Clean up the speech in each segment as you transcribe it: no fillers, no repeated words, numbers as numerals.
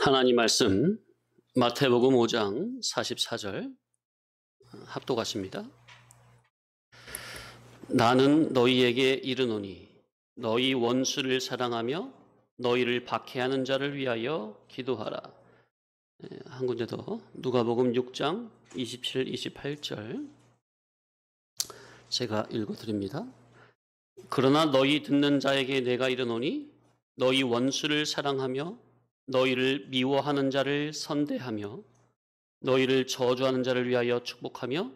하나님 말씀 마태복음 5장 44절 합독하십니다. 나는 너희에게 이르노니 너희 원수를 사랑하며 너희를 박해하는 자를 위하여 기도하라. 한 군데 더 누가복음 6장 27, 28절 제가 읽어드립니다. 그러나 너희 듣는 자에게 내가 이르노니 너희 원수를 사랑하며 너희를 미워하는 자를 선대하며 너희를 저주하는 자를 위하여 축복하며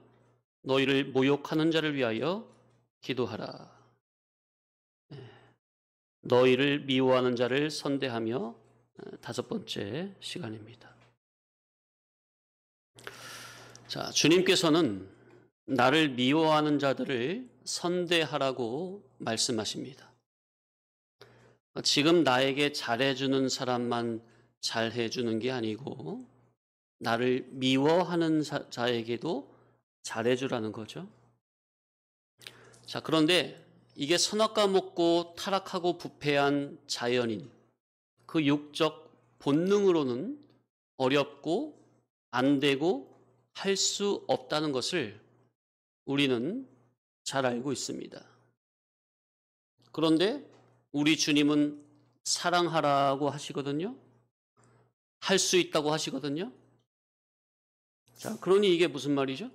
너희를 모욕하는 자를 위하여 기도하라. 너희를 미워하는 자를 선대하며 다섯 번째 시간입니다. 자, 주님께서는 나를 미워하는 자들을 선대하라고 말씀하십니다. 지금 나에게 잘해주는 사람만 잘해주는 게 아니고 나를 미워하는 자에게도 잘해주라는 거죠. 자, 그런데 이게 선악과 먹고 타락하고 부패한 자연인 그 육적 본능으로는 어렵고 안 되고 할 수 없다는 것을 우리는 잘 알고 있습니다. 그런데 우리 주님은 사랑하라고 하시거든요. 할 수 있다고 하시거든요. 자, 그러니 이게 무슨 말이죠?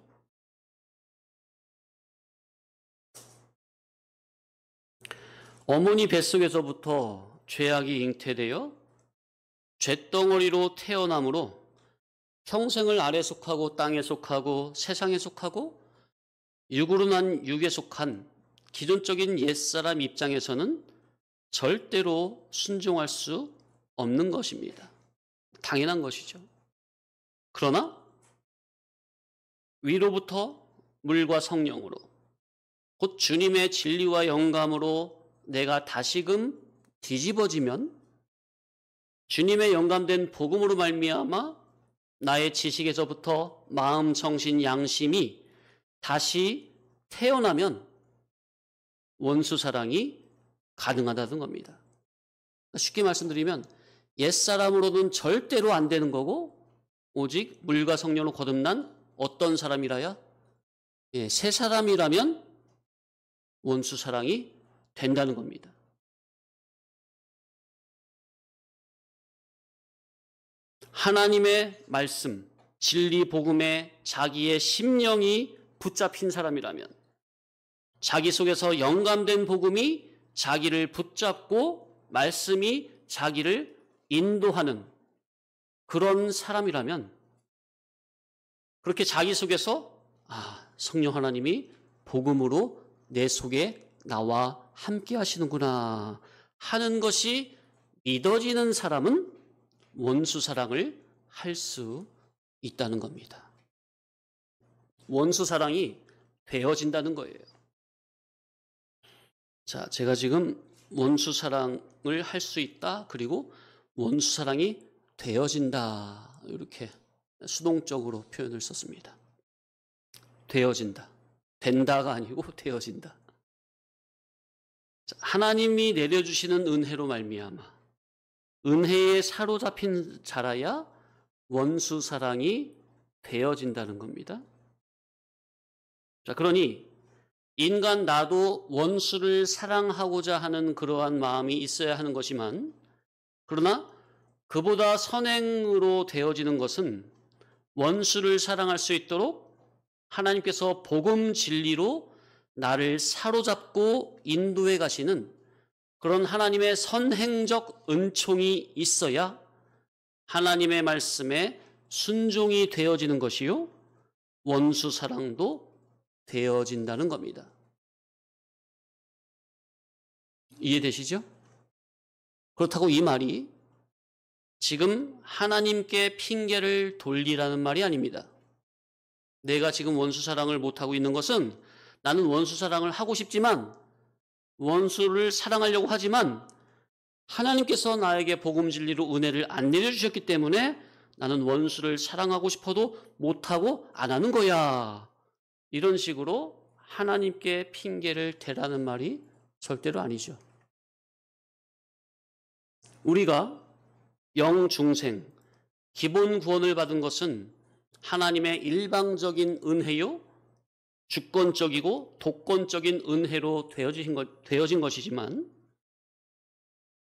어머니 뱃속에서부터 죄악이 잉태되어 죄덩어리로 태어남으로 평생을 아래 속하고 땅에 속하고 세상에 속하고 육으로 난 육에 속한 기존적인 옛사람 입장에서는 절대로 순종할 수 없는 것입니다. 당연한 것이죠. 그러나 위로부터 물과 성령으로 곧 주님의 진리와 영감으로 내가 다시금 뒤집어지면 주님의 영감된 복음으로 말미암아 나의 지식에서부터 마음, 정신, 양심이 다시 태어나면 원수 사랑이 가능하다는 겁니다. 쉽게 말씀드리면 옛사람으로는 절대로 안 되는 거고 오직 물과 성령으로 거듭난 어떤 사람이라야? 새 사람이라면 원수 사랑이 된다는 겁니다. 하나님의 말씀, 진리 복음에 자기의 심령이 붙잡힌 사람이라면 자기 속에서 영감된 복음이 자기를 붙잡고 말씀이 자기를 인도하는 그런 사람이라면 그렇게 자기 속에서 성령 하나님이 복음으로 내 속에 나와 함께 하시는구나 하는 것이 믿어지는 사람은 원수 사랑을 할 수 있다는 겁니다. 원수 사랑이 되어진다는 거예요. 자, 제가 지금 원수 사랑을 할 수 있다, 그리고 원수 사랑이 되어진다, 이렇게 수동적으로 표현을 썼습니다. 되어진다. 된다가 아니고 되어진다. 자, 하나님이 내려주시는 은혜로 말미암아 은혜에 사로잡힌 자라야 원수 사랑이 되어진다는 겁니다. 자, 그러니 인간 나도 원수를 사랑하고자 하는 그러한 마음이 있어야 하는 것이지만 그러나 그보다 선행으로 되어지는 것은 원수를 사랑할 수 있도록 하나님께서 복음 진리로 나를 사로잡고 인도해 가시는 그런 하나님의 선행적 은총이 있어야 하나님의 말씀에 순종이 되어지는 것이요 원수 사랑도 되어진다는 겁니다. 이해되시죠? 그렇다고 이 말이 지금 하나님께 핑계를 돌리라는 말이 아닙니다. 내가 지금 원수 사랑을 못하고 있는 것은 나는 원수 사랑을 하고 싶지만 원수를 사랑하려고 하지만 하나님께서 나에게 복음 진리로 은혜를 안 내려주셨기 때문에 나는 원수를 사랑하고 싶어도 못하고 안 하는 거야. 이런 식으로 하나님께 핑계를 대라는 말이 절대로 아니죠. 우리가 영중생, 기본 구원을 받은 것은 하나님의 일방적인 은혜요, 주권적이고 독권적인 은혜로 되어진 것이지만,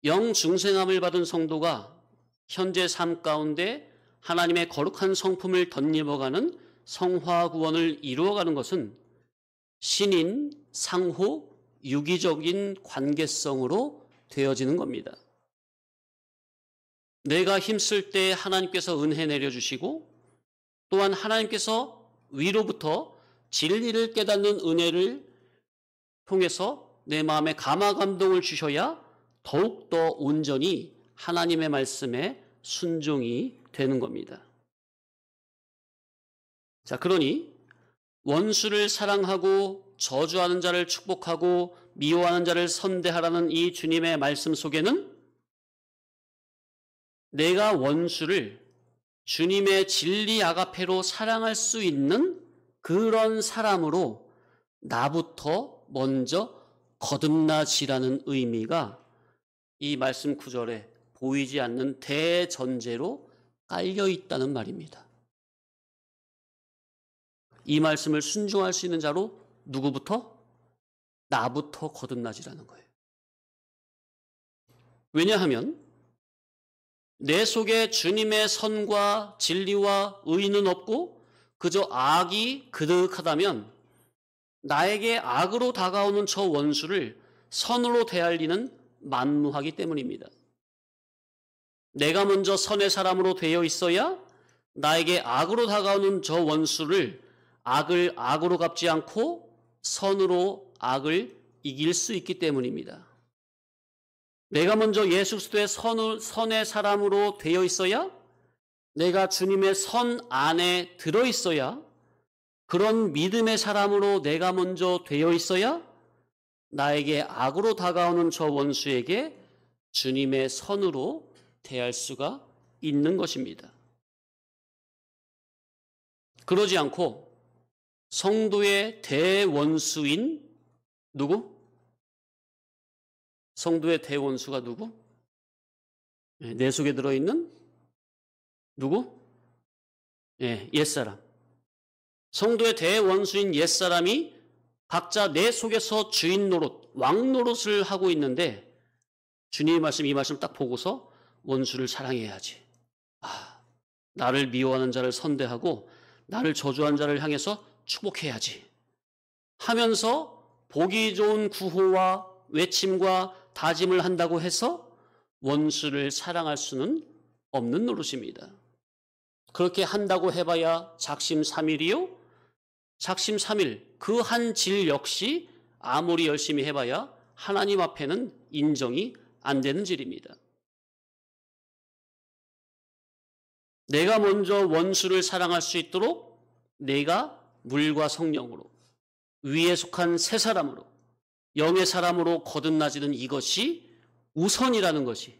영중생함을 받은 성도가 현재 삶 가운데 하나님의 거룩한 성품을 덧입어가는 성화 구원을 이루어가는 것은 신인, 상호, 유기적인 관계성으로 되어지는 겁니다. 내가 힘쓸 때 하나님께서 은혜 내려주시고, 또한 하나님께서 위로부터 진리를 깨닫는 은혜를 통해서 내 마음에 감화 감동을 주셔야 더욱더 온전히 하나님의 말씀에 순종이 되는 겁니다. 자, 그러니 원수를 사랑하고 저주하는 자를 축복하고 미워하는 자를 선대하라는 이 주님의 말씀 속에는 내가 원수를 주님의 진리 아가페로 사랑할 수 있는 그런 사람으로 나부터 먼저 거듭나지라는 의미가 이 말씀 구절에 보이지 않는 대전제로 깔려 있다는 말입니다. 이 말씀을 순종할 수 있는 자로 누구부터? 나부터 거듭나지라는 거예요. 왜냐하면 내 속에 주님의 선과 진리와 의는 없고 그저 악이 그득하다면 나에게 악으로 다가오는 저 원수를 선으로 대할 리는 만무하기 때문입니다. 내가 먼저 선의 사람으로 되어 있어야 나에게 악으로 다가오는 저 원수를 악을 악으로 갚지 않고 선으로 악을 이길 수 있기 때문입니다. 내가 먼저 예수 그리스도의 선의 사람으로 되어 있어야, 내가 주님의 선 안에 들어 있어야, 그런 믿음의 사람으로 내가 먼저 되어 있어야 나에게 악으로 다가오는 저 원수에게 주님의 선으로 대할 수가 있는 것입니다. 그러지 않고 성도의 대원수인 누구? 성도의 대원수가 누구? 내 속에 들어있는 누구? 옛사람. 성도의 대원수인 옛사람이 각자 내 속에서 주인 노릇, 왕 노릇을 하고 있는데 주님의 말씀, 이 말씀 딱 보고서 원수를 사랑해야지. 나를 미워하는 자를 선대하고 나를 저주한 자를 향해서 축복해야지 하면서 보기 좋은 구호와 외침과 다짐을 한다고 해서 원수를 사랑할 수는 없는 노릇입니다. 그렇게 한다고 해봐야 작심삼일이요? 작심삼일, 그 한 질 역시 아무리 열심히 해봐야 하나님 앞에는 인정이 안 되는 질입니다. 내가 먼저 원수를 사랑할 수 있도록 내가 물과 성령으로, 위에 속한 새 사람으로, 영의 사람으로 거듭나지는 이것이 우선이라는 것이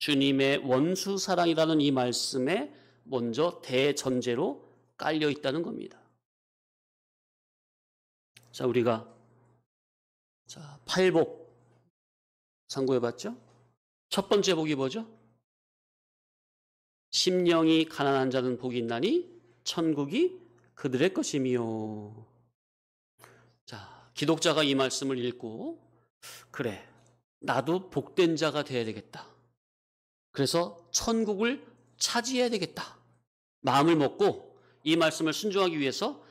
주님의 원수 사랑이라는 이 말씀에 먼저 대전제로 깔려 있다는 겁니다. 자, 우리가 팔복 상고해 봤죠? 첫 번째 복이 뭐죠? 심령이 가난한 자는 복이 있나니 천국이 그들의 것이미요. 자, 기독자가 이 말씀을 읽고 그래, 나도 복된 자가 돼야 되겠다. 그래서 천국을 차지해야 되겠다. 마음을 먹고 이 말씀을 순종하기 위해서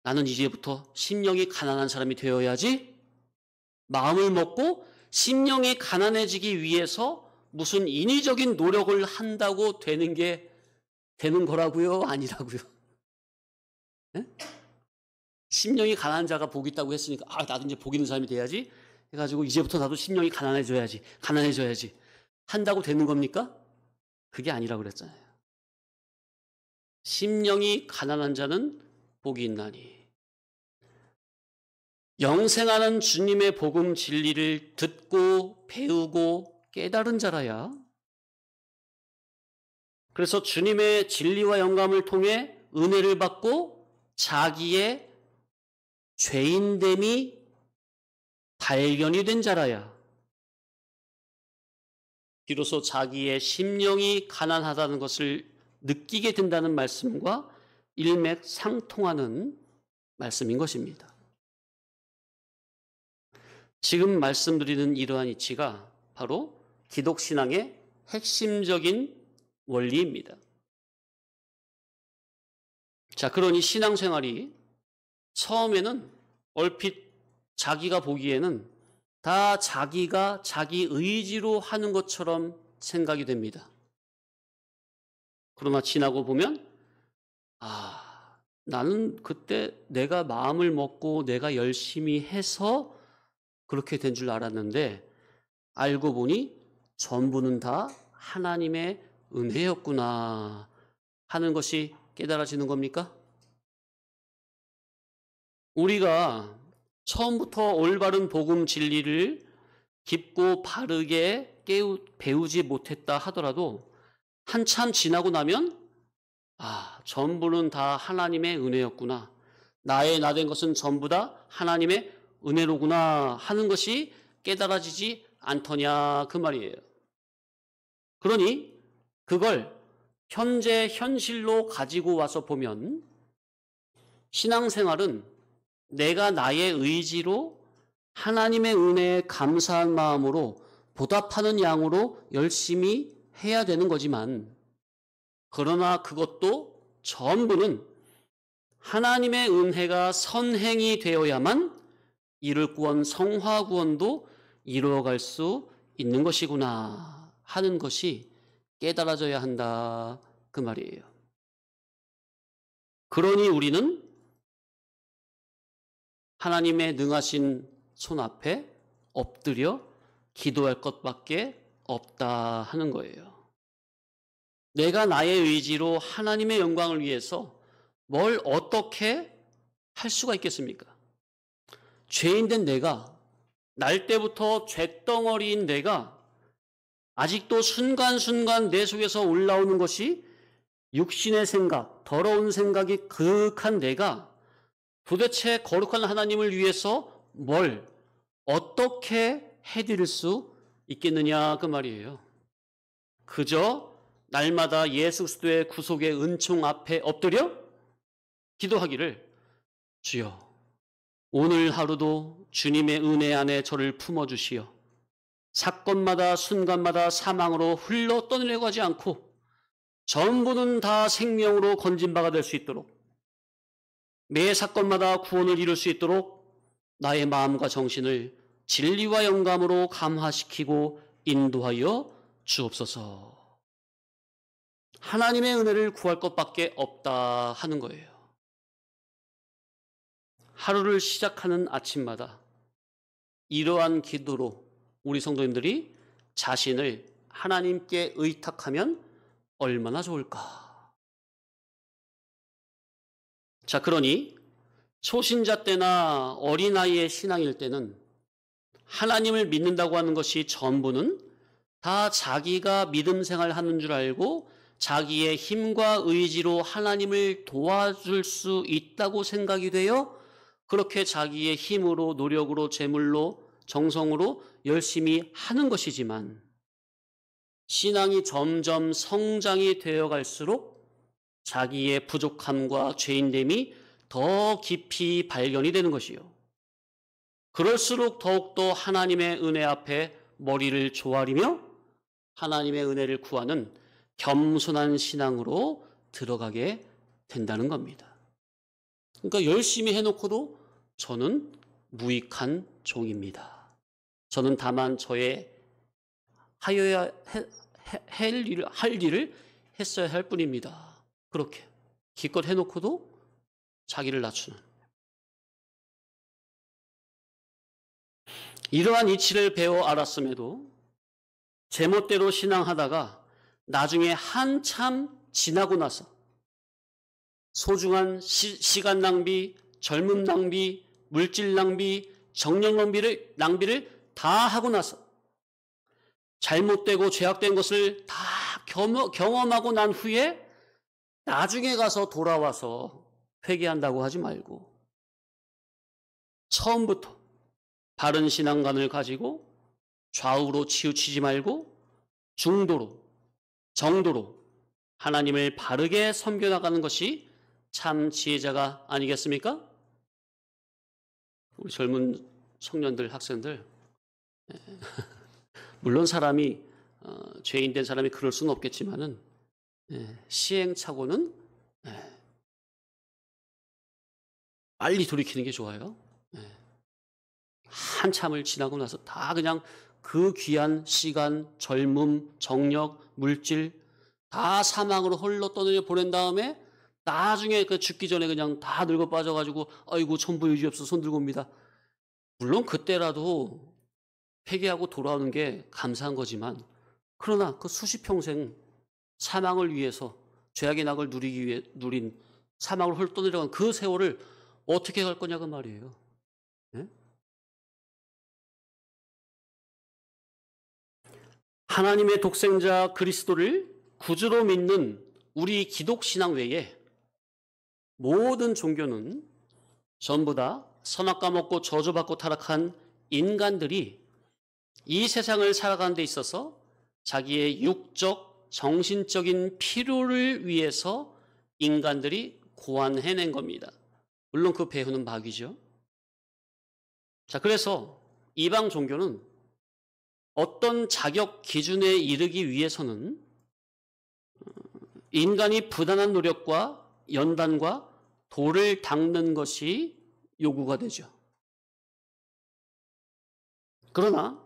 나는 이제부터 심령이 가난한 사람이 되어야지. 마음을 먹고 심령이 가난해지기 위해서 무슨 인위적인 노력을 한다고 되는 거라고요? 아니라고요? 네? 심령이 가난한 자가 복이 있다고 했으니까 나도 이제 복 있는 사람이 돼야지 해가지고 이제부터 나도 심령이 가난해져야지 한다고 되는 겁니까? 그게 아니라고 그랬잖아요. 심령이 가난한 자는 복이 있나니, 영생하는 주님의 복음 진리를 듣고 배우고 깨달은 자라야, 그래서 주님의 진리와 영감을 통해 은혜를 받고 자기의 죄인됨이 발견이 된 자라야 비로소 자기의 심령이 가난하다는 것을 느끼게 된다는 말씀과 일맥상통하는 말씀인 것입니다. 지금 말씀드리는 이러한 이치가 바로 기독신앙의 핵심적인 원리입니다. 자, 그러니 신앙생활이 처음에는 얼핏 자기가 보기에는 다 자기가 자기 의지로 하는 것처럼 생각이 됩니다. 그러나 지나고 보면 나는 그때 내가 마음을 먹고 내가 열심히 해서 그렇게 된 줄 알았는데 알고 보니 전부는 다 하나님의 은혜였구나 하는 것이 깨달아지는 겁니까? 우리가 처음부터 올바른 복음 진리를 깊고 바르게 배우지 못했다 하더라도 한참 지나고 나면 전부는 다 하나님의 은혜였구나. 나의 나된 것은 전부 다 하나님의 은혜로구나 하는 것이 깨달아지지 않더냐 그 말이에요. 그러니 그걸 현재 현실로 가지고 와서 보면 신앙생활은 내가 나의 의지로 하나님의 은혜에 감사한 마음으로 보답하는 양으로 열심히 해야 되는 거지만 그러나 그것도 전부는 하나님의 은혜가 선행이 되어야만 이룰 구원, 성화 구원도 이루어갈 수 있는 것이구나 하는 것이 깨달아져야 한다 그 말이에요. 그러니 우리는 하나님의 능하신 손 앞에 엎드려 기도할 것밖에 없다 하는 거예요. 내가 나의 의지로 하나님의 영광을 위해서 뭘 어떻게 할 수가 있겠습니까? 죄인된 내가, 날 때부터 쇳덩어리인 내가 아직도 순간순간 내 속에서 올라오는 것이 육신의 생각, 더러운 생각이 그윽한 내가 도대체 거룩한 하나님을 위해서 뭘 어떻게 해드릴 수 있겠느냐 그 말이에요. 그저 날마다 예수 그리스도의 구속의 은총 앞에 엎드려 기도하기를 주여 오늘 하루도 주님의 은혜 안에 저를 품어주시어 사건마다 순간마다 사망으로 흘러 떠내려고 하지 않고 전부는 다 생명으로 건진 바가 될 수 있도록 매 사건마다 구원을 이룰 수 있도록 나의 마음과 정신을 진리와 영감으로 감화시키고 인도하여 주옵소서. 하나님의 은혜를 구할 것밖에 없다 하는 거예요. 하루를 시작하는 아침마다 이러한 기도로 우리 성도님들이 자신을 하나님께 의탁하면 얼마나 좋을까? 자, 그러니 초신자 때나 어린아이의 신앙일 때는 하나님을 믿는다고 하는 것이 전부는 다 자기가 믿음 생활하는 줄 알고 자기의 힘과 의지로 하나님을 도와줄 수 있다고 생각이 되어 그렇게 자기의 힘으로 노력으로 재물로 정성으로 열심히 하는 것이지만 신앙이 점점 성장이 되어 갈수록 자기의 부족함과 죄인됨이 더 깊이 발견이 되는 것이요. 그럴수록 더욱더 하나님의 은혜 앞에 머리를 조아리며 하나님의 은혜를 구하는 겸손한 신앙으로 들어가게 된다는 겁니다. 그러니까 열심히 해놓고도 저는 무익한 종입니다. 저는 다만 저의 할 일을 했어야 할 뿐입니다. 그렇게 기껏 해놓고도 자기를 낮추는 이러한 이치를 배워 알았음에도 제멋대로 신앙하다가 나중에 한참 지나고 나서 소중한 시간 낭비, 젊음 낭비, 물질 낭비, 정력 낭비를 다 하고 나서 잘못되고 죄악된 것을 다 경험하고 난 후에 나중에 가서 돌아와서 회개한다고 하지 말고 처음부터 바른 신앙관을 가지고 좌우로 치우치지 말고 중도로, 정도로 하나님을 바르게 섬겨나가는 것이 참 지혜자가 아니겠습니까? 우리 젊은 청년들, 학생들, 물론 사람이 죄인된 사람이 그럴 수는 없겠지만은 시행착오는 빨리 돌이키는 게 좋아요. 한참을 지나고 나서 다 그냥 그 귀한 시간, 젊음, 정력, 물질 다 사망으로 홀로 떠내려 보낸 다음에 나중에 그 죽기 전에 그냥 다 늙어 빠져가지고 아이고 천부 유지없어 손 들고 옵니다. 물론 그때라도 회개하고 돌아오는 게 감사한 거지만 그러나 그 수십 평생 사망을 위해서 죄악의 낙을 누리기 위해 누린 사망을 홀로 떠내려간 그 세월을 어떻게 갈 거냐고 말이에요. 네? 하나님의 독생자 그리스도를 구주로 믿는 우리 기독신앙 외에 모든 종교는 전부 다 선악과 먹고 저주받고 타락한 인간들이 이 세상을 살아가는 데 있어서 자기의 육적, 정신적인 필요를 위해서 인간들이 고안해낸 겁니다. 물론 그 배후는 마귀죠. 자, 그래서 이방 종교는 어떤 자격 기준에 이르기 위해서는 인간이 부단한 노력과 연단과 돌을 닦는 것이 요구가 되죠. 그러나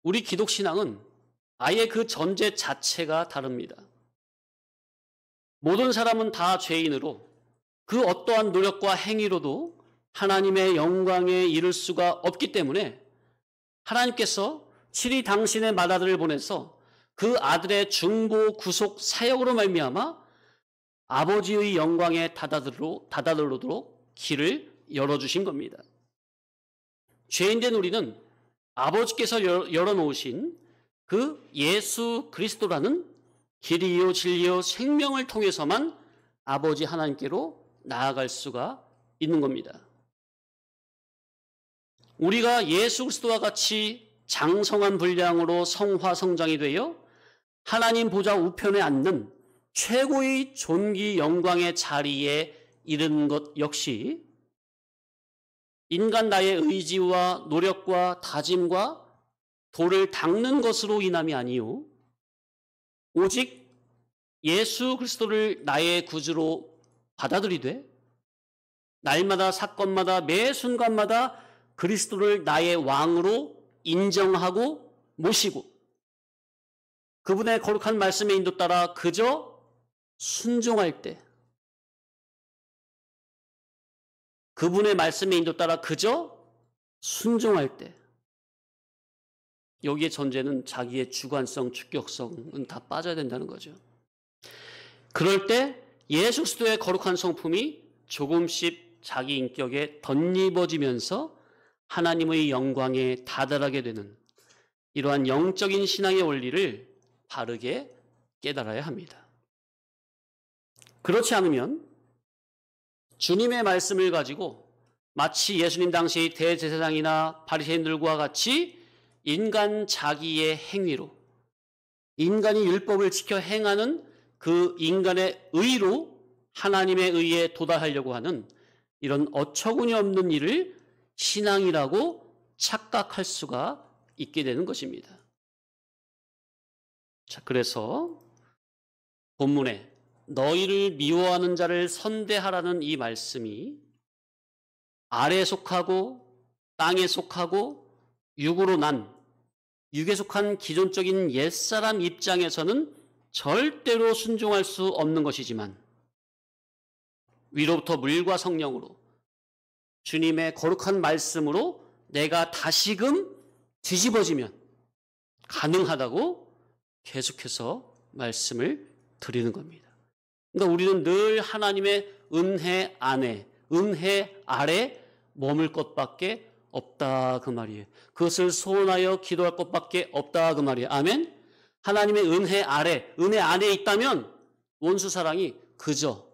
우리 기독신앙은 아예 그 전제 자체가 다릅니다. 모든 사람은 다 죄인으로 그 어떠한 노력과 행위로도 하나님의 영광에 이를 수가 없기 때문에 하나님께서 친히 당신의 맏아들을 보내서 그 아들의 중보 구속 사역으로 말미암아 아버지의 영광에 다다르도록 길을 열어주신 겁니다. 죄인된 우리는 아버지께서 열어놓으신 그 예수 그리스도라는 길이요 진리요 생명을 통해서만 아버지 하나님께로 나아갈 수가 있는 겁니다. 우리가 예수 그리스도와 같이 장성한 분량으로 성화 성장이 되어 하나님 보좌 우편에 앉는 최고의 존귀 영광의 자리에 이르는 것 역시 인간 나의 의지와 노력과 다짐과 돌을 닦는 것으로 인함이 아니요 오직 예수 그리스도를 나의 구주로 받아들이되 날마다 사건마다 매 순간마다 그리스도를 나의 왕으로 인정하고 모시고 그분의 거룩한 말씀의 인도 따라 그저 순종할 때 그분의 말씀의 인도 따라 그저 순종할 때 여기에 전제는 자기의 주관성, 주격성은 다 빠져야 된다는 거죠. 그럴 때 예수 그리스도의 거룩한 성품이 조금씩 자기 인격에 덧입어지면서 하나님의 영광에 다다르게 되는 이러한 영적인 신앙의 원리를 바르게 깨달아야 합니다. 그렇지 않으면 주님의 말씀을 가지고 마치 예수님 당시 대제사장이나 바리새인들과 같이 인간 자기의 행위로 인간이 율법을 지켜 행하는 그 인간의 의로 하나님의 의에 도달하려고 하는 이런 어처구니 없는 일을 신앙이라고 착각할 수가 있게 되는 것입니다. 자, 그래서 본문에 너희를 미워하는 자를 선대하라는 이 말씀이 아래에 속하고 땅에 속하고 육으로 난 육에 속한 기존적인 옛사람 입장에서는 절대로 순종할 수 없는 것이지만 위로부터 물과 성령으로 주님의 거룩한 말씀으로 내가 다시금 뒤집어지면 가능하다고 계속해서 말씀을 드리는 겁니다. 그러니까 우리는 늘 하나님의 은혜 안에, 은혜 아래 머물 것밖에 없다 그 말이에요. 그것을 소원하여 기도할 것밖에 없다 그 말이에요. 아멘? 하나님의 은혜 아래, 은혜 안에 있다면 원수 사랑이 그저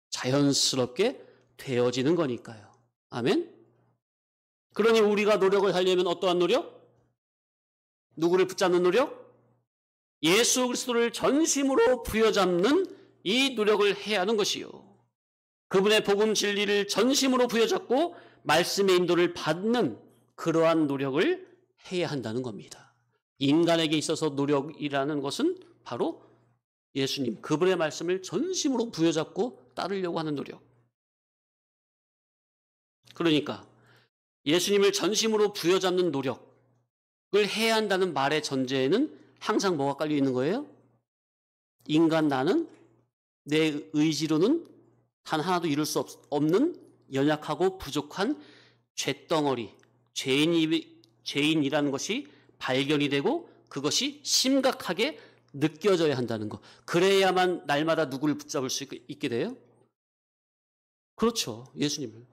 자연스럽게 되어지는 거니까요. 아멘? 그러니 우리가 노력을 하려면 어떠한 노력? 누구를 붙잡는 노력? 예수 그리스도를 전심으로 부여잡는 이 노력을 해야 하는 것이요. 그분의 복음 진리를 전심으로 부여잡고 말씀의 인도를 받는 그러한 노력을 해야 한다는 겁니다. 인간에게 있어서 노력이라는 것은 바로 예수님, 그분의 말씀을 전심으로 부여잡고 따르려고 하는 노력. 그러니까 예수님을 전심으로 부여잡는 노력을 해야 한다는 말의 전제에는 항상 뭐가 깔려 있는 거예요? 인간 나는 내 의지로는 단 하나도 이룰 수 없는 연약하고 부족한 죄덩어리, 죄인이라는 것이 발견이 되고 그것이 심각하게 느껴져야 한다는 것. 그래야만 날마다 누구를 붙잡을 수 있게 돼요? 그렇죠. 예수님을.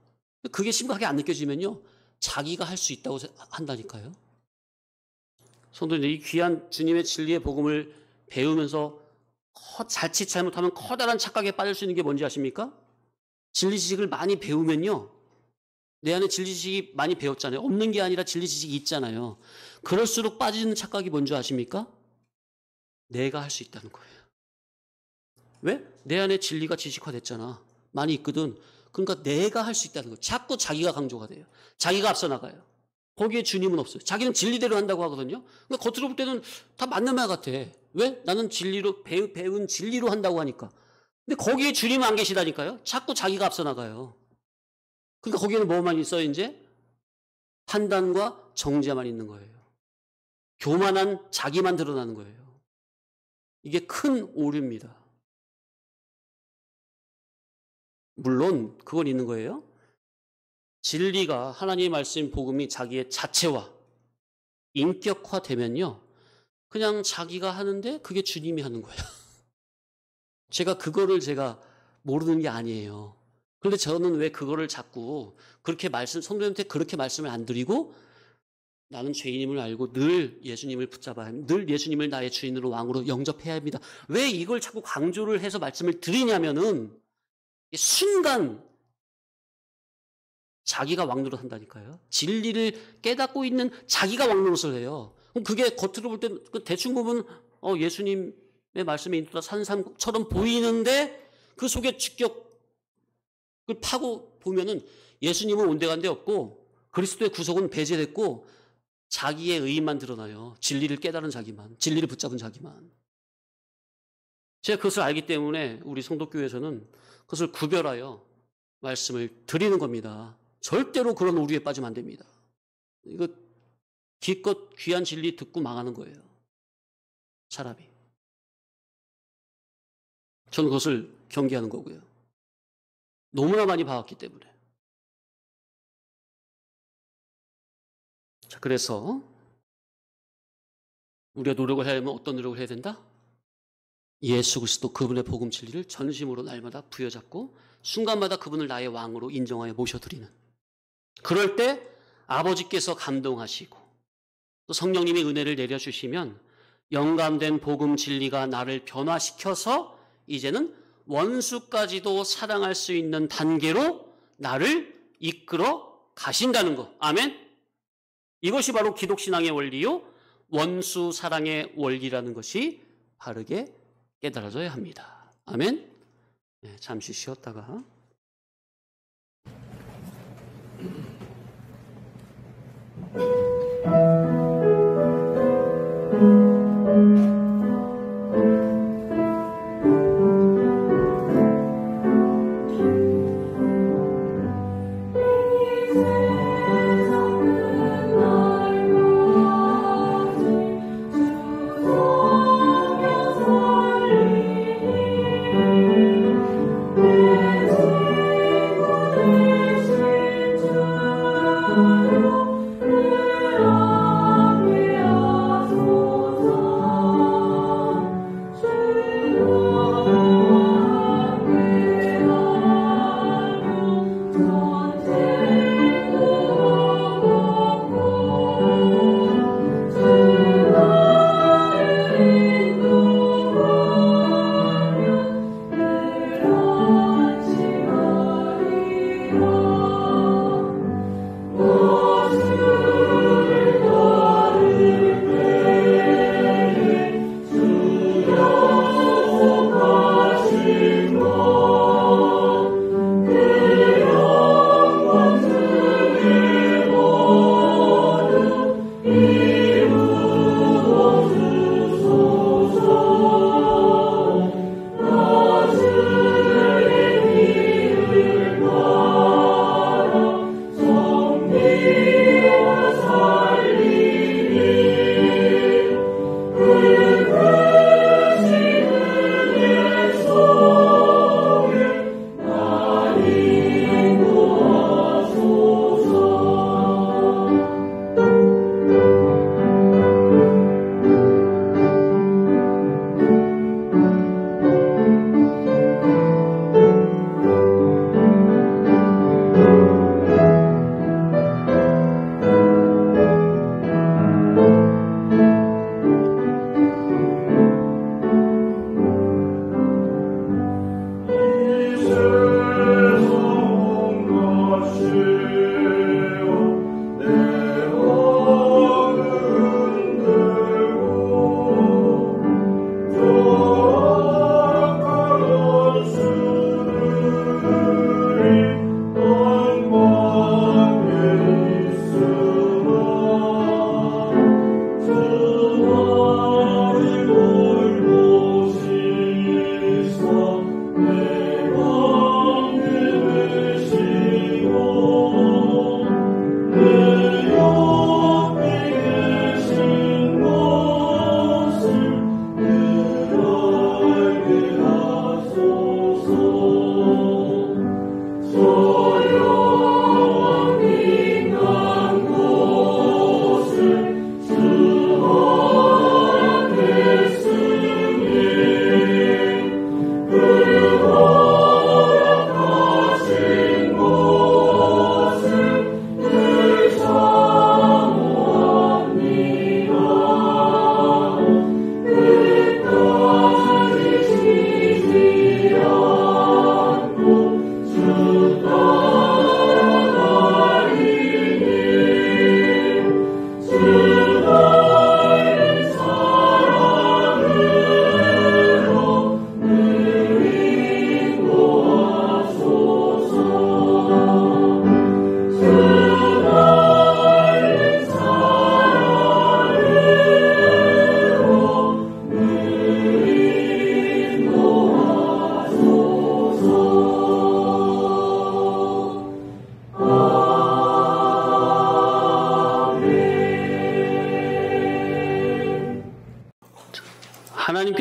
그게 심각하게 안 느껴지면요, 자기가 할 수 있다고 한다니까요. 성도님들, 이 귀한 주님의 진리의 복음을 배우면서 자칫 잘못하면 커다란 착각에 빠질 수 있는 게 뭔지 아십니까? 진리 지식을 많이 배우면요, 내 안에 진리 지식이 많이 배웠잖아요. 없는 게 아니라 진리 지식이 있잖아요. 그럴수록 빠지는 착각이 뭔지 아십니까? 내가 할 수 있다는 거예요. 왜? 내 안에 진리가 지식화됐잖아. 많이 있거든. 그러니까 내가 할 수 있다는 거예요. 자꾸 자기가 강조가 돼요. 자기가 앞서 나가요. 거기에 주님은 없어요. 자기는 진리대로 한다고 하거든요. 그러니까 겉으로 볼 때는 다 맞는 말 같아. 왜? 나는 진리로 배운 진리로 한다고 하니까. 근데 거기에 주님은 안 계시다니까요. 자꾸 자기가 앞서 나가요. 그러니까 거기에는 뭐만 있어요, 이제? 판단과 정죄만 있는 거예요. 교만한 자기만 드러나는 거예요. 이게 큰 오류입니다. 물론 그건 있는 거예요. 진리가, 하나님의 말씀, 복음이 자기의 자체화, 인격화되면요, 그냥 자기가 하는데 그게 주님이 하는 거예요. 그거를 모르는 게 아니에요. 그런데 저는 왜 그거를 자꾸 그렇게 성도님한테 그렇게 말씀을 안 드리고, 나는 죄인임을 알고 늘 예수님을 붙잡아야 합니다. 늘 예수님을 나의 주인으로 왕으로 영접해야 합니다. 왜 이걸 자꾸 강조를 해서 말씀을 드리냐면은, 순간 자기가 왕노릇 한다니까요. 진리를 깨닫고 있는 자기가 왕노릇을 해요. 그럼 그게 겉으로 볼 때 대충 보면 예수님의 말씀에 인도다 사는 사람처럼 보이는데, 그 속에 직격을 파고 보면은 예수님은 온데간데 없고 그리스도의 구속은 배제됐고 자기의 의의만 드러나요. 진리를 깨달은 자기만, 진리를 붙잡은 자기만. 제가 그것을 알기 때문에 우리 성도교회에서는 그것을 구별하여 말씀을 드리는 겁니다. 절대로 그런 오류에 빠지면 안 됩니다. 이거 기껏 귀한 진리 듣고 망하는 거예요, 사람이. 저는 그것을 경계하는 거고요. 너무나 많이 봐왔기 때문에. 자, 그래서 우리가 노력을 해야 하면 어떤 노력을 해야 된다? 예수 그리스도, 그분의 복음 진리를 전심으로 날마다 부여잡고 순간마다 그분을 나의 왕으로 인정하여 모셔드리는. 그럴 때 아버지께서 감동하시고 또 성령님이 은혜를 내려주시면 영감된 복음 진리가 나를 변화시켜서 이제는 원수까지도 사랑할 수 있는 단계로 나를 이끌어 가신다는 것. 아멘. 이것이 바로 기독신앙의 원리요, 원수 사랑의 원리라는 것이 바르게 깨달아져야 합니다. 아멘. 네, 잠시 쉬었다가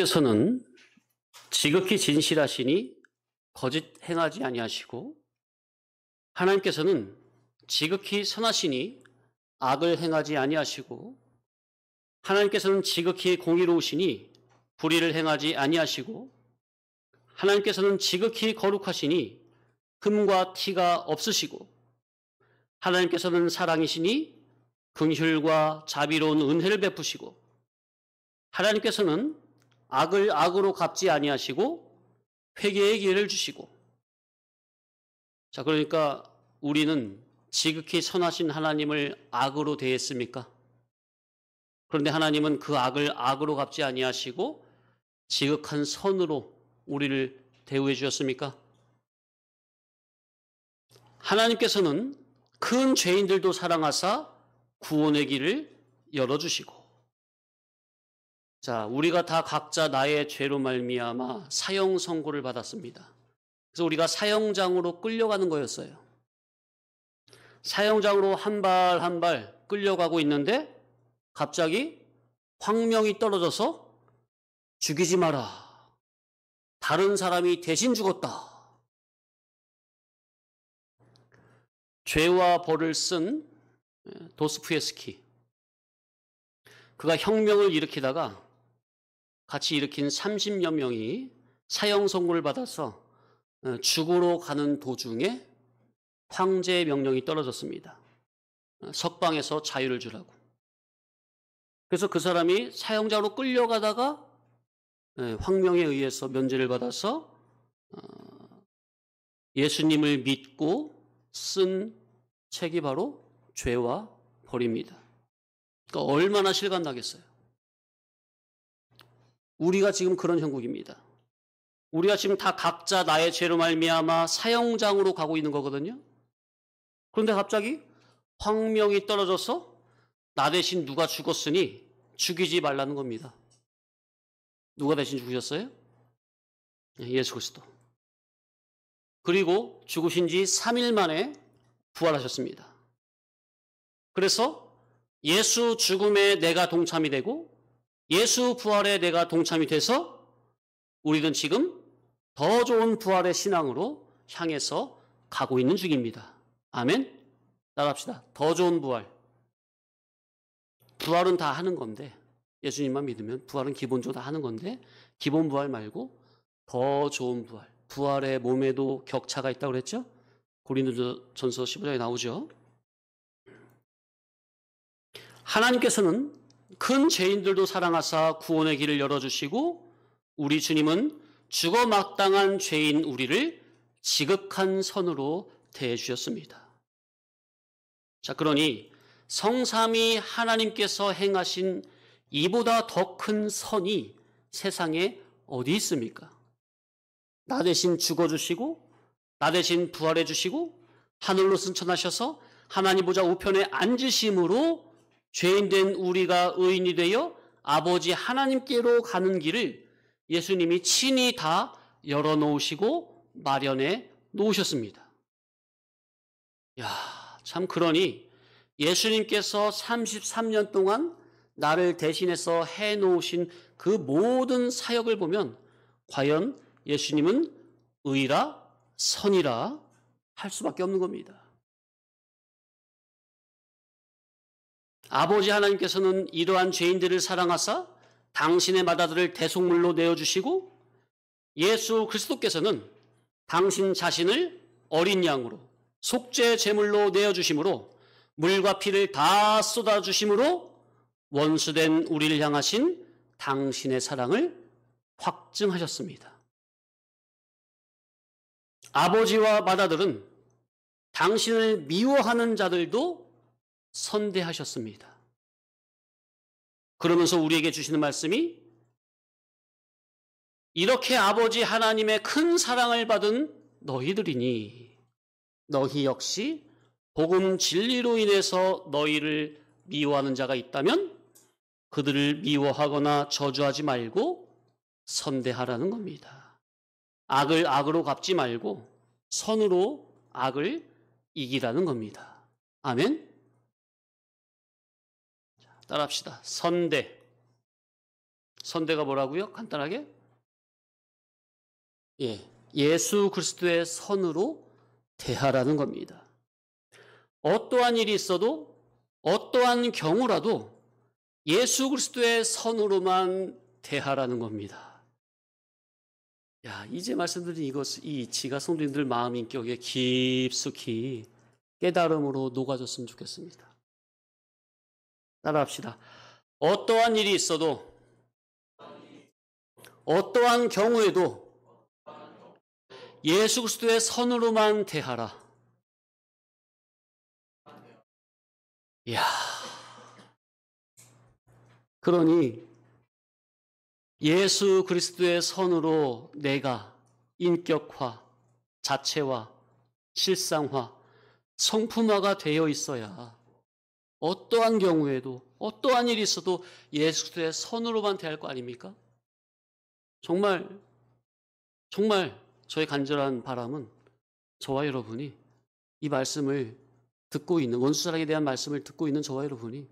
하나님께서는 지극히 진실하시니 거짓 행하지 아니하시고, 하나님께서는 지극히 선하시니 악을 행하지 아니하시고, 하나님께서는 지극히 공의로우시니 불의를 행하지 아니하시고, 하나님께서는 지극히 거룩하시니 흠과 티가 없으시고, 하나님께서는 사랑이시니 긍휼과 자비로운 은혜를 베푸시고, 하나님께서는 악을 악으로 갚지 아니하시고 회개의 기회를 주시고. 자, 그러니까 우리는 지극히 선하신 하나님을 악으로 대했습니까? 그런데 하나님은 그 악을 악으로 갚지 아니하시고 지극한 선으로 우리를 대우해 주셨습니까? 하나님께서는 큰 죄인들도 사랑하사 구원의 길을 열어주시고. 자, 우리가 다 각자 나의 죄로 말미암아 사형 선고를 받았습니다. 그래서 우리가 사형장으로 끌려가는 거였어요. 사형장으로 한 발 한 발 끌려가고 있는데 갑자기 황명이 떨어져서 죽이지 마라. 다른 사람이 대신 죽었다. 죄와 벌을 쓴 도스토옙스키. 그가 혁명을 일으키다가 같이 일으킨 30여 명이 사형 선고를 받아서 죽으러 가는 도중에 황제의 명령이 떨어졌습니다. 석방해서 자유를 주라고. 그래서 그 사람이 사형장으로 끌려가다가 황명에 의해서 면제를 받아서 예수님을 믿고 쓴 책이 바로 죄와 벌입니다. 그러니까 얼마나 실감나겠어요. 우리가 지금 그런 형국입니다. 우리가 지금 다 각자 나의 죄로 말미암아 사형장으로 가고 있는 거거든요. 그런데 갑자기 황명이 떨어져서 나 대신 누가 죽었으니 죽이지 말라는 겁니다. 누가 대신 죽으셨어요? 예수 그리스도. 그리고 죽으신 지 3일 만에 부활하셨습니다. 그래서 예수 죽음에 내가 동참이 되고 예수 부활에 내가 동참이 돼서 우리는 지금 더 좋은 부활의 신앙으로 향해서 가고 있는 중입니다. 아멘? 따라합시다. 더 좋은 부활. 부활은 다 하는 건데, 예수님만 믿으면 부활은 기본적으로 다 하는 건데, 기본 부활 말고 더 좋은 부활. 부활의 몸에도 격차가 있다고 그랬죠? 고린도전서 15장에 나오죠. 하나님께서는 큰 죄인들도 사랑하사 구원의 길을 열어주시고, 우리 주님은 죽어 마땅한 죄인 우리를 지극한 선으로 대해 주셨습니다. 자, 그러니 성삼위 하나님께서 행하신 이보다 더 큰 선이 세상에 어디 있습니까? 나 대신 죽어주시고 나 대신 부활해 주시고 하늘로 승천하셔서 하나님 보좌 우편에 앉으심으로 죄인된 우리가 의인이 되어 아버지 하나님께로 가는 길을 예수님이 친히 다 열어놓으시고 마련해 놓으셨습니다. 참 그러니 예수님께서 33년 동안 나를 대신해서 해놓으신 그 모든 사역을 보면 과연 예수님은 의라 선이라 할 수밖에 없는 겁니다. 아버지 하나님께서는 이러한 죄인들을 사랑하사 당신의 맏아들을 대속물로 내어주시고 예수 그리스도께서는 당신 자신을 어린 양으로 속죄 제물로 내어주심으로 물과 피를 다 쏟아주심으로 원수된 우리를 향하신 당신의 사랑을 확증하셨습니다. 아버지와 맏아들은 당신을 미워하는 자들도 선대하셨습니다. 그러면서 우리에게 주시는 말씀이 이렇게 아버지 하나님의 큰 사랑을 받은 너희들이니 너희 역시 복음 진리로 인해서 너희를 미워하는 자가 있다면 그들을 미워하거나 저주하지 말고 선대하라는 겁니다. 악을 악으로 갚지 말고 선으로 악을 이기라는 겁니다. 아멘? 따라합시다. 선대. 선대가 뭐라고요? 간단하게? 예수 그리스도의 선으로 대하라는 겁니다. 어떠한 일이 있어도 어떠한 경우라도 예수 그리스도의 선으로만 대하라는 겁니다. 이제 말씀드린 이 이치가 성도님들 마음 인격에 깊숙이 깨달음으로 녹아졌으면 좋겠습니다. 따라합시다. 어떠한 일이 있어도 어떠한 경우에도 예수 그리스도의 선으로만 대하라. 그러니 예수 그리스도의 선으로 내가 인격화, 자체화, 실상화, 성품화가 되어 있어야 어떠한 경우에도 어떠한 일이 있어도 예수 그리스도의 선으로만 대할 거 아닙니까? 정말 저의 간절한 바람은 저와 여러분이 이 말씀을 듣고 있는 원수사랑에 대한 말씀을 듣고 있는 저와 여러분이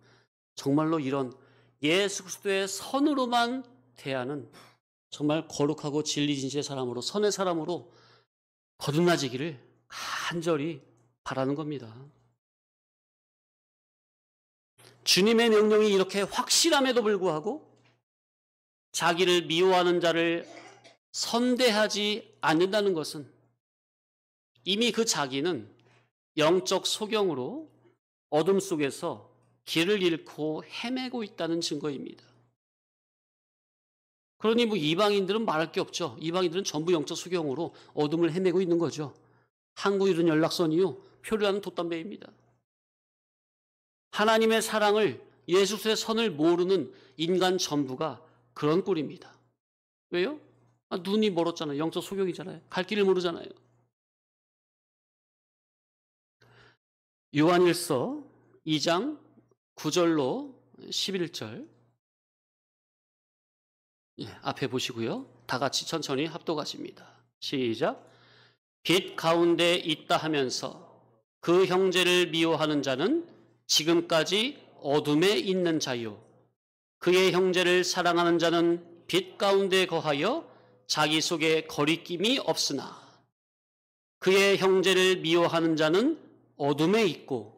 정말로 이런 예수 그리스도의 선으로만 대하는 정말 거룩하고 진리진실의 사람으로 선의 사람으로 거듭나지기를 간절히 바라는 겁니다. 주님의 명령이 이렇게 확실함에도 불구하고 자기를 미워하는 자를 선대하지 않는다는 것은 이미 그 자기는 영적 소경으로 어둠 속에서 길을 잃고 헤매고 있다는 증거입니다. 그러니 이방인들은 말할 게 없죠. 이방인들은 전부 영적 소경으로 어둠을 헤매고 있는 거죠. 한국일은 연락선이요 표류하는 돛담배입니다. 하나님의 사랑을 예수의 선을 모르는 인간 전부가 그런 꼴입니다. 왜요? 눈이 멀었잖아요. 영적 소경이잖아요. 갈 길을 모르잖아요. 요한일서 2장 9절로 11절 앞에 보시고요. 다 같이 천천히 합독하십니다. 시작. 빛 가운데 있다 하면서 그 형제를 미워하는 자는 지금까지 어둠에 있는 자요. 그의 형제를 사랑하는 자는 빛 가운데 거하여 자기 속에 거리낌이 없으나 그의 형제를 미워하는 자는 어둠에 있고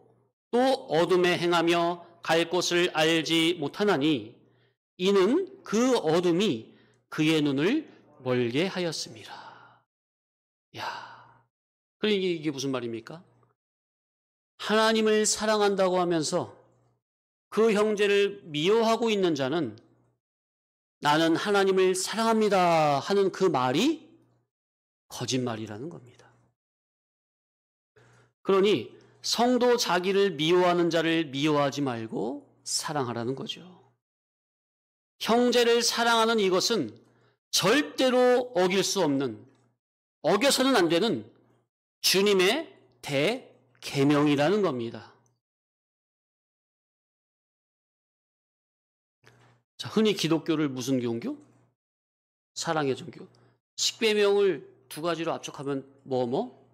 또 어둠에 행하며 갈 곳을 알지 못하나니 이는 그 어둠이 그의 눈을 멀게 하였습니다. 그러니까 이게 무슨 말입니까? 하나님을 사랑한다고 하면서 그 형제를 미워하고 있는 자는 나는 하나님을 사랑합니다 하는 그 말이 거짓말이라는 겁니다. 그러니 성도 자기를 미워하는 자를 미워하지 말고 사랑하라는 거죠. 형제를 사랑하는 이것은 절대로 어길 수 없는, 어겨서는 안 되는 주님의 대계명이라는 겁니다. 자, 흔히 기독교를 무슨 종교? 사랑의 종교. 십계명을 두 가지로 압축하면 뭐?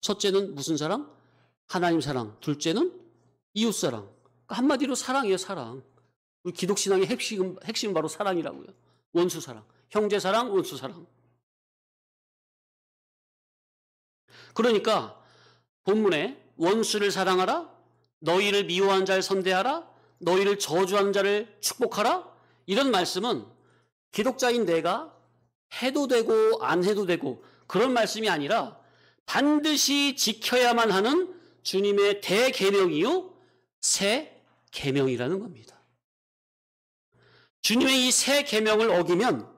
첫째는 무슨 사랑? 하나님 사랑. 둘째는 이웃 사랑. 그러니까 한마디로 사랑이에요, 사랑. 우리 기독신앙의 핵심은 바로 사랑이라고요. 원수 사랑. 형제 사랑, 원수 사랑. 그러니까 본문에 원수를 사랑하라, 너희를 미워한 자를 선대하라, 너희를 저주하는 자를 축복하라, 이런 말씀은 기독자인 내가 해도 되고 안 해도 되고 그런 말씀이 아니라 반드시 지켜야만 하는 주님의 대계명이요 새 계명이라는 겁니다. 주님의 이 새 계명을 어기면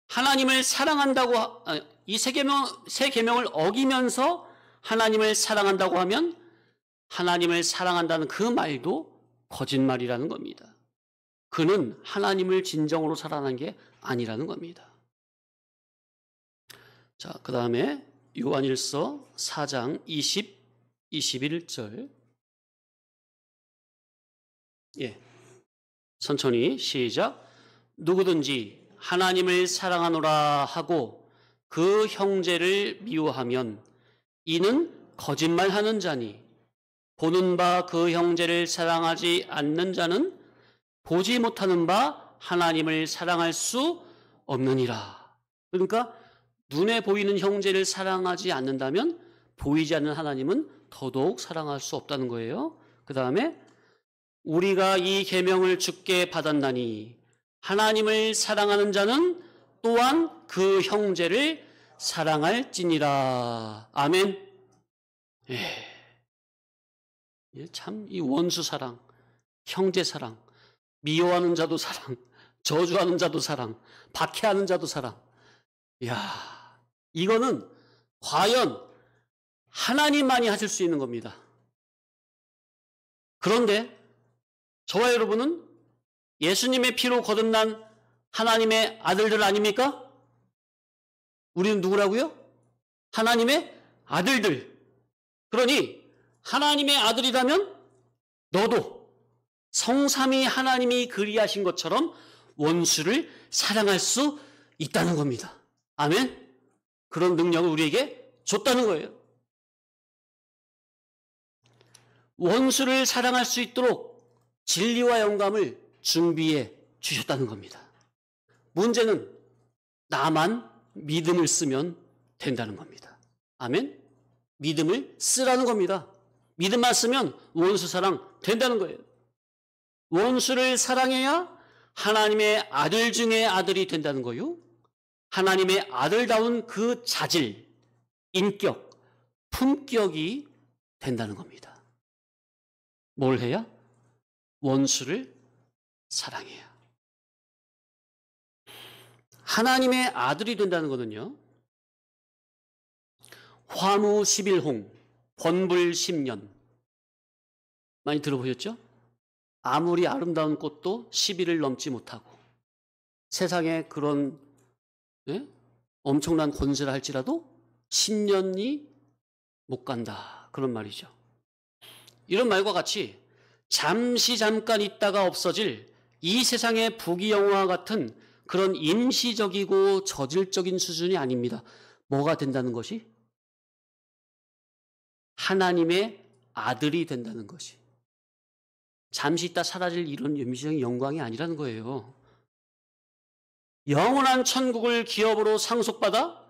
하나님을 사랑한다고, 이 새 계명을 어기면서 하나님을 사랑한다고 하면 하나님을 사랑한다는 그 말도 거짓말이라는 겁니다. 그는 하나님을 진정으로 사랑하는 게 아니라는 겁니다. 자, 그 다음에 요한일서 4장 21절. 천천히 시작. 누구든지 하나님을 사랑하노라 하고 그 형제를 미워하면 이는 거짓말하는 자니 보는 바 그 형제를 사랑하지 않는 자는 보지 못하는 바 하나님을 사랑할 수 없느니라. 그러니까 눈에 보이는 형제를 사랑하지 않는다면 보이지 않는 하나님은 더더욱 사랑할 수 없다는 거예요. 그 다음에 우리가 이 계명을 주께 받았나니 하나님을 사랑하는 자는 또한 그 형제를 사랑할지니라. 아멘. 참 이 원수 사랑, 형제 사랑, 미워하는 자도 사랑, 저주하는 자도 사랑, 박해하는 자도 사랑. 이거는 과연 하나님만이 하실 수 있는 겁니다. 그런데 저와 여러분은 예수님의 피로 거듭난 하나님의 아들들 아닙니까? 우리는 누구라고요? 하나님의 아들들. 그러니 하나님의 아들이라면 너도 성삼위 하나님이 그리하신 것처럼 원수를 사랑할 수 있다는 겁니다. 아멘? 그런 능력을 우리에게 줬다는 거예요. 원수를 사랑할 수 있도록 진리와 영감을 준비해 주셨다는 겁니다. 문제는 나만 믿음을 쓰면 된다는 겁니다. 아멘? 믿음을 쓰라는 겁니다. 믿음만 쓰면 원수 사랑 된다는 거예요. 원수를 사랑해야 하나님의 아들 중에 아들이 된다는 거요. 하나님의 아들다운 그 자질, 인격, 품격이 된다는 겁니다. 뭘 해야? 원수를 사랑해야. 하나님의 아들이 된다는 것은요, 화무 11홍, 번불 10년. 많이 들어보셨죠? 아무리 아름다운 꽃도 10일을 넘지 못하고 세상에 그런 엄청난 권세를 할지라도 10년이 못 간다. 그런 말이죠. 이런 말과 같이 잠깐 있다가 없어질 이 세상의 부귀영화와 같은 그런 임시적이고 저질적인 수준이 아닙니다. 뭐가 된다는 것이? 하나님의 아들이 된다는 것이. 잠시 있다 사라질 이런 임시적인 영광이 아니라는 거예요. 영원한 천국을 기업으로 상속받아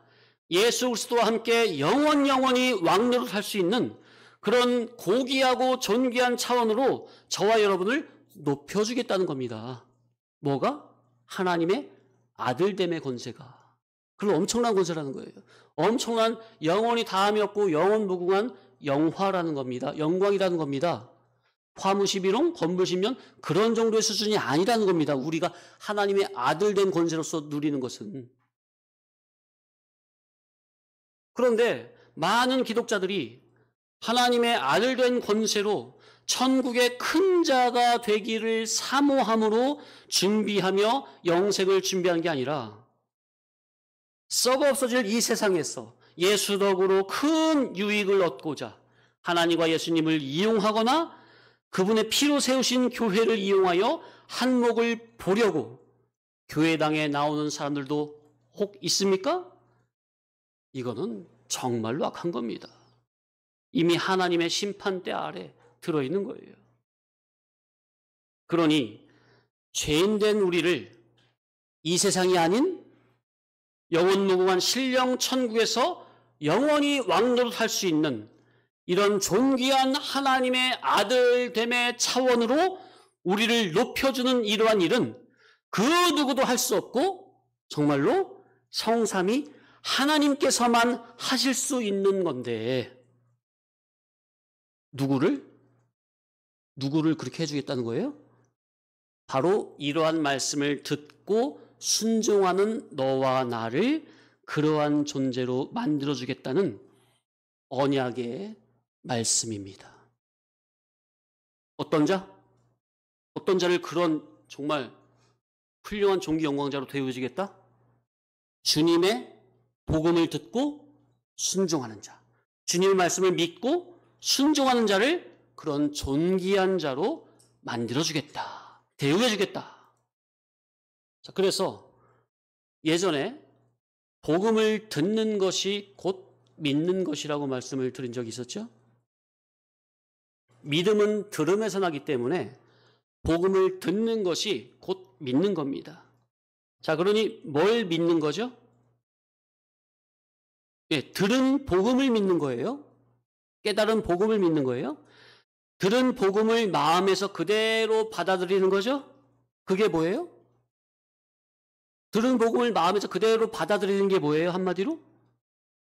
예수 그리스도와 함께 영원히 왕노릇할 수 있는 그런 고귀하고 존귀한 차원으로 저와 여러분을 높여주겠다는 겁니다. 뭐가? 하나님의 아들됨의 권세가. 그런 엄청난 권세라는 거예요. 엄청난 영원히 다함이 없고 영원무궁한 영화라는 겁니다. 영광이라는 겁니다. 화무 11홍, 번불 10년 그런 정도의 수준이 아니라는 겁니다. 우리가 하나님의 아들된 권세로서 누리는 것은. 그런데 많은 기독자들이 하나님의 아들 된 권세로 천국의 큰 자가 되기를 사모함으로 준비하며 영생을 준비하는 게 아니라 썩어 없어질 이 세상에서 예수 덕으로 큰 유익을 얻고자 하나님과 예수님을 이용하거나 그분의 피로 세우신 교회를 이용하여 한몫을 보려고 교회당에 나오는 사람들도 혹 있습니까? 이거는 정말로 악한 겁니다. 이미 하나님의 심판대 아래 들어있는 거예요. 그러니 죄인된 우리를 이 세상이 아닌 영원무궁한 신령 천국에서 영원히 왕노릇할 수 있는 이런 존귀한 하나님의 아들됨의 차원으로 우리를 높여주는 이러한 일은 그 누구도 할 수 없고 정말로 성삼위 하나님께서만 하실 수 있는 건데 누구를 그렇게 해주겠다는 거예요? 바로 이러한 말씀을 듣고 순종하는 너와 나를 그러한 존재로 만들어주겠다는 언약의 말씀입니다. 어떤 자? 어떤 자를 그런 정말 훌륭한 종기 영광자로 되어주겠다? 주님의 복음을 듣고 순종하는 자, 주님의 말씀을 믿고 순종하는 자를 그런 존귀한 자로 만들어주겠다, 대우해주겠다. 자, 그래서 예전에 복음을 듣는 것이 곧 믿는 것이라고 말씀을 드린 적이 있었죠. 믿음은 들음에서 나기 때문에 복음을 듣는 것이 곧 믿는 겁니다. 자, 그러니 뭘 믿는 거죠? 예, 들은 복음을 믿는 거예요. 깨달은 복음을 믿는 거예요. 들은 복음을 마음에서 그대로 받아들이는 거죠. 그게 뭐예요? 들은 복음을 마음에서 그대로 받아들이는 게 뭐예요? 한마디로?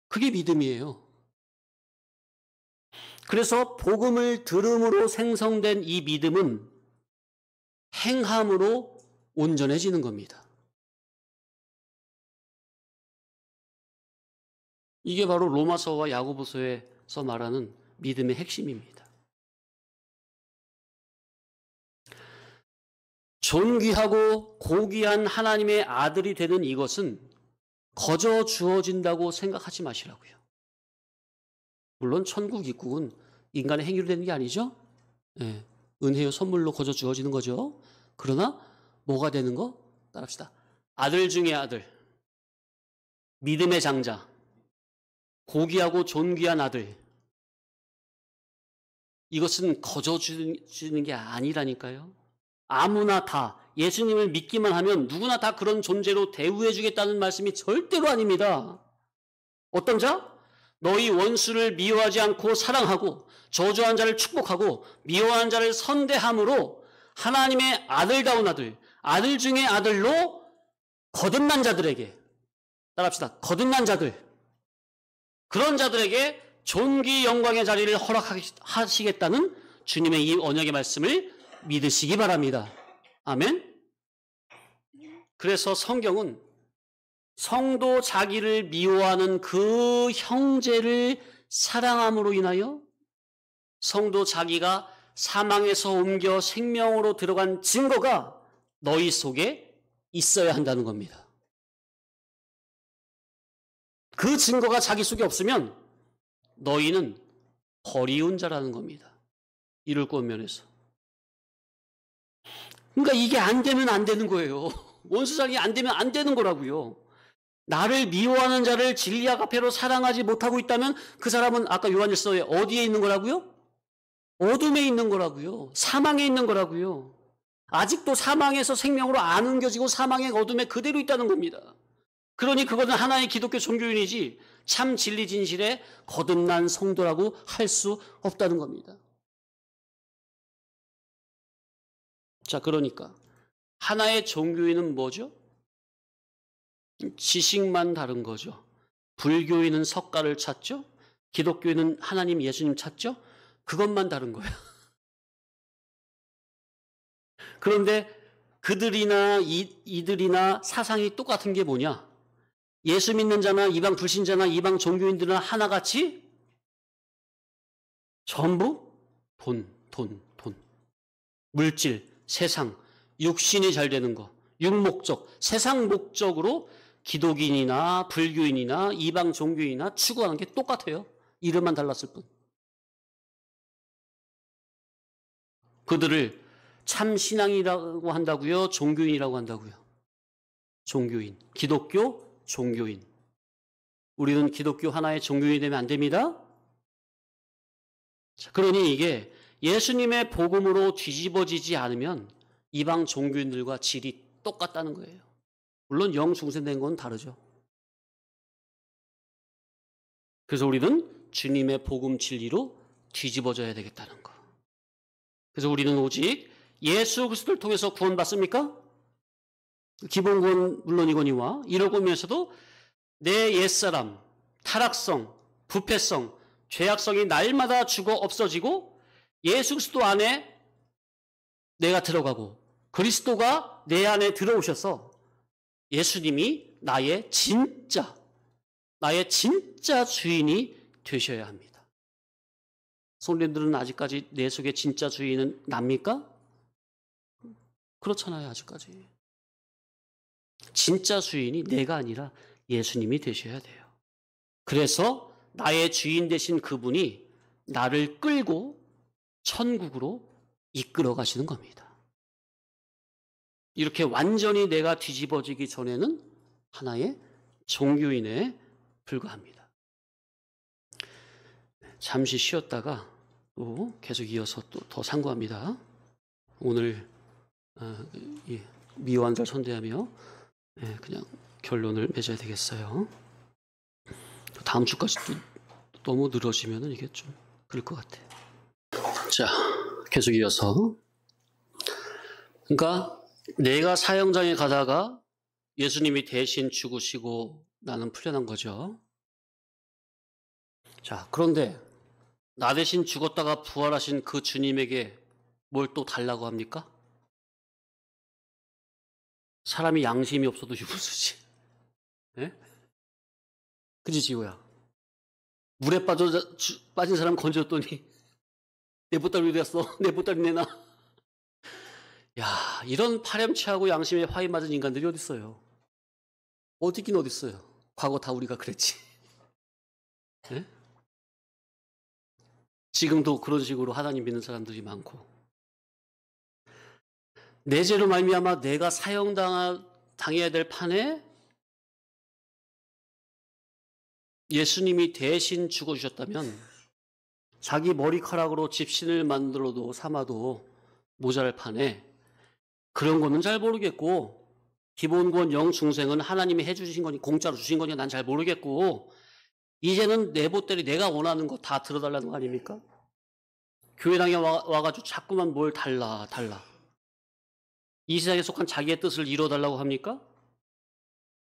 그게 믿음이에요. 그래서 복음을 들음으로 생성된 이 믿음은 행함으로 온전해지는 겁니다. 이게 바로 로마서와 야고보서에서 말하는 믿음의 핵심입니다. 존귀하고 고귀한 하나님의 아들이 되는 이것은 거저 주어진다고 생각하지 마시라고요. 물론 천국 입국은 인간의 행위로 되는 게 아니죠. 네, 은혜요 선물로 거저 주어지는 거죠. 그러나 뭐가 되는 거? 따라합시다. 아들 중에 아들, 믿음의 장자, 고귀하고 존귀한 아들. 이것은 거저 주는 게 아니라니까요. 아무나 다 예수님을 믿기만 하면 누구나 다 그런 존재로 대우해 주겠다는 말씀이 절대로 아닙니다. 어떤 자? 너희 원수를 미워하지 않고 사랑하고 저주한 자를 축복하고 미워한 자를 선대함으로 하나님의 아들다운 아들, 아들 중에 아들로 거듭난 자들에게, 따라합시다. 거듭난 자들, 그런 자들에게 존귀 영광의 자리를 허락하시겠다는 주님의 이 언약의 말씀을 믿으시기 바랍니다. 아멘. 그래서 성경은 성도 자기를 미워하는 그 형제를 사랑함으로 인하여 성도 자기가 사망에서 옮겨 생명으로 들어간 증거가 너희 속에 있어야 한다는 겁니다. 그 증거가 자기 속에 없으면 너희는 버리운 자라는 겁니다. 이를 권면해서. 그러니까 이게 안 되면 안 되는 거예요. 원수살이 안 되면 안 되는 거라고요. 나를 미워하는 자를 진리 아가페로 사랑하지 못하고 있다면 그 사람은 아까 요한일서에 어디에 있는 거라고요? 어둠에 있는 거라고요. 사망에 있는 거라고요. 아직도 사망에서 생명으로 안 옮겨지고 사망의 어둠에 그대로 있다는 겁니다. 그러니 그것은 하나의 기독교 종교인이지 참 진리 진실에 거듭난 성도라고 할 수 없다는 겁니다. 자, 그러니까 하나의 종교인은 뭐죠? 지식만 다른 거죠. 불교인은 석가를 찾죠. 기독교인은 하나님 예수님 찾죠. 그것만 다른 거예요. 그런데 그들이나 이들이나 사상이 똑같은 게 뭐냐? 예수 믿는 자나 이방 불신자나 이방 종교인들은 하나같이 전부 돈, 돈, 돈. 물질, 세상, 육신이 잘 되는 거, 육목적, 세상 목적으로 기독인이나 불교인이나 이방 종교인이나 추구하는 게 똑같아요. 이름만 달랐을 뿐. 그들을 참 신앙이라고 한다고요? 종교인이라고 한다고요? 종교인. 기독교 종교인. 우리는 기독교 하나의 종교인이 되면 안 됩니다. 그러니 이게 예수님의 복음으로 뒤집어지지 않으면 이방 종교인들과 질이 똑같다는 거예요. 물론 영중생된 건 다르죠. 그래서 우리는 주님의 복음 진리로 뒤집어져야 되겠다는 거. 그래서 우리는 오직 예수 그리스도를 통해서 구원받습니까? 기본 구원 물론이거니와 이러고 면서도 내 옛사람, 타락성, 부패성, 죄악성이 날마다 죽어 없어지고 예수 그리스도 안에 내가 들어가고 그리스도가 내 안에 들어오셔서 예수님이 나의 진짜 주인이 되셔야 합니다. 성도님들은 아직까지 내 속에 진짜 주인은 납니까? 그렇잖아요, 아직까지. 진짜 주인이 내가 아니라 예수님이 되셔야 돼요. 그래서 나의 주인 되신 그분이 나를 끌고 천국으로 이끌어 가시는 겁니다. 이렇게 완전히 내가 뒤집어지기 전에는 하나의 종교인에 불과합니다. 잠시 쉬었다가 또 계속 이어서 또 더 상고합니다. 오늘 미완절 선대하며 그냥 결론을 맺어야 되겠어요. 다음 주까지 또 너무 늘어지면 이게 좀 그럴 것 같아요. 자, 계속 이어서. 그러니까 내가 사형장에 가다가 예수님이 대신 죽으시고 나는 풀려난 거죠. 자, 그런데 나 대신 죽었다가 부활하신 그 주님에게 뭘 또 달라고 합니까? 사람이 양심이 없어도 유부수지. 네? 그지, 지호야? 물에 빠진 사람 건졌더니 내 보따리 됐어. 내 보따리 내놔. 야, 이런 파렴치하고 양심에 화이 맞은 인간들이 어딨어요? 어디긴 어딨어요? 과거 다 우리가 그랬지. 네? 지금도 그런 식으로 하나님 믿는 사람들이 많고 내 죄로 말미암아 내가 사형당해야 될 판에 예수님이 대신 죽어주셨다면 자기 머리카락으로 집신을 만들어도 삼아도 모자랄 판에 그런 거는 잘 모르겠고 기본권 영중생은 하나님이 해주신 거니 공짜로 주신 거니 난 잘 모르겠고 이제는 내 보따리 내가 원하는 거 다 들어달라는 거 아닙니까? 교회당에 와가지고 자꾸만 뭘 달라. 이 세상에 속한 자기의 뜻을 이뤄달라고 합니까?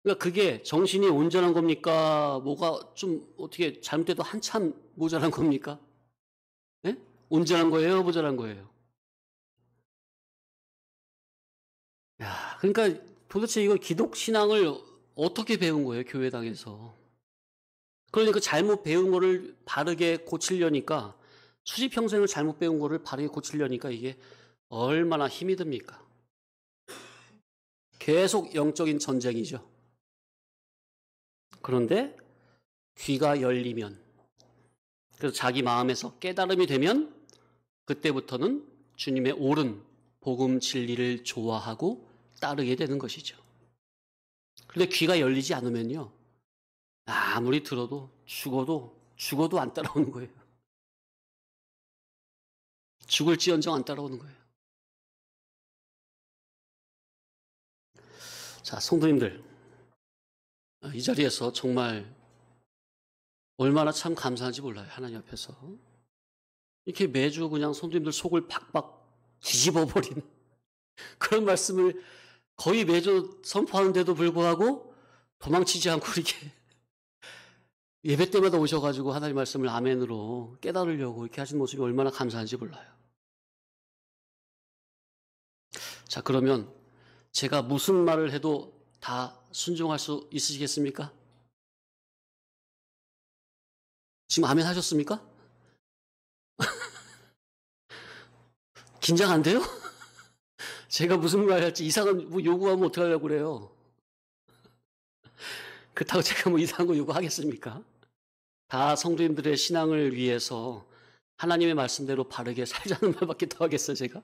그러니까 그게 정신이 온전한 겁니까? 뭐가 좀 어떻게 잘못돼도 한참 모자란 겁니까? 네? 온전한 거예요? 모자란 거예요? 야, 그러니까 도대체 이거 기독신앙을 어떻게 배운 거예요? 교회당에서. 그러니까 잘못 배운 거를 바르게 고치려니까 수십평생을 잘못 배운 거를 바르게 고치려니까 이게 얼마나 힘이 듭니까? 계속 영적인 전쟁이죠. 그런데 귀가 열리면 그래서 자기 마음에서 깨달음이 되면 그때부터는 주님의 옳은 복음 진리를 좋아하고 따르게 되는 것이죠. 그런데 귀가 열리지 않으면요. 아무리 들어도 죽어도 안 따라오는 거예요. 죽을지언정 안 따라오는 거예요. 자, 성도님들, 이 자리에서 정말 얼마나 참 감사한지 몰라요. 하나님 앞에서. 이렇게 매주 그냥 성도님들 속을 박박 뒤집어버리는 그런 말씀을 거의 매주 선포하는데도 불구하고 도망치지 않고 이렇게 예배 때마다 오셔가지고 하나님 말씀을 아멘으로 깨달으려고 이렇게 하신 모습이 얼마나 감사한지 몰라요. 자, 그러면 제가 무슨 말을 해도 다 순종할 수 있으시겠습니까? 지금 아멘 하셨습니까? 긴장 안 돼요? 제가 무슨 말 할지 이상한 뭐 요구하면 어떡하려고 그래요? 그렇다고 제가 뭐 이상한 거 요구하겠습니까? 다 성도님들의 신앙을 위해서 하나님의 말씀대로 바르게 살자는 말밖에 더 하겠어요, 제가?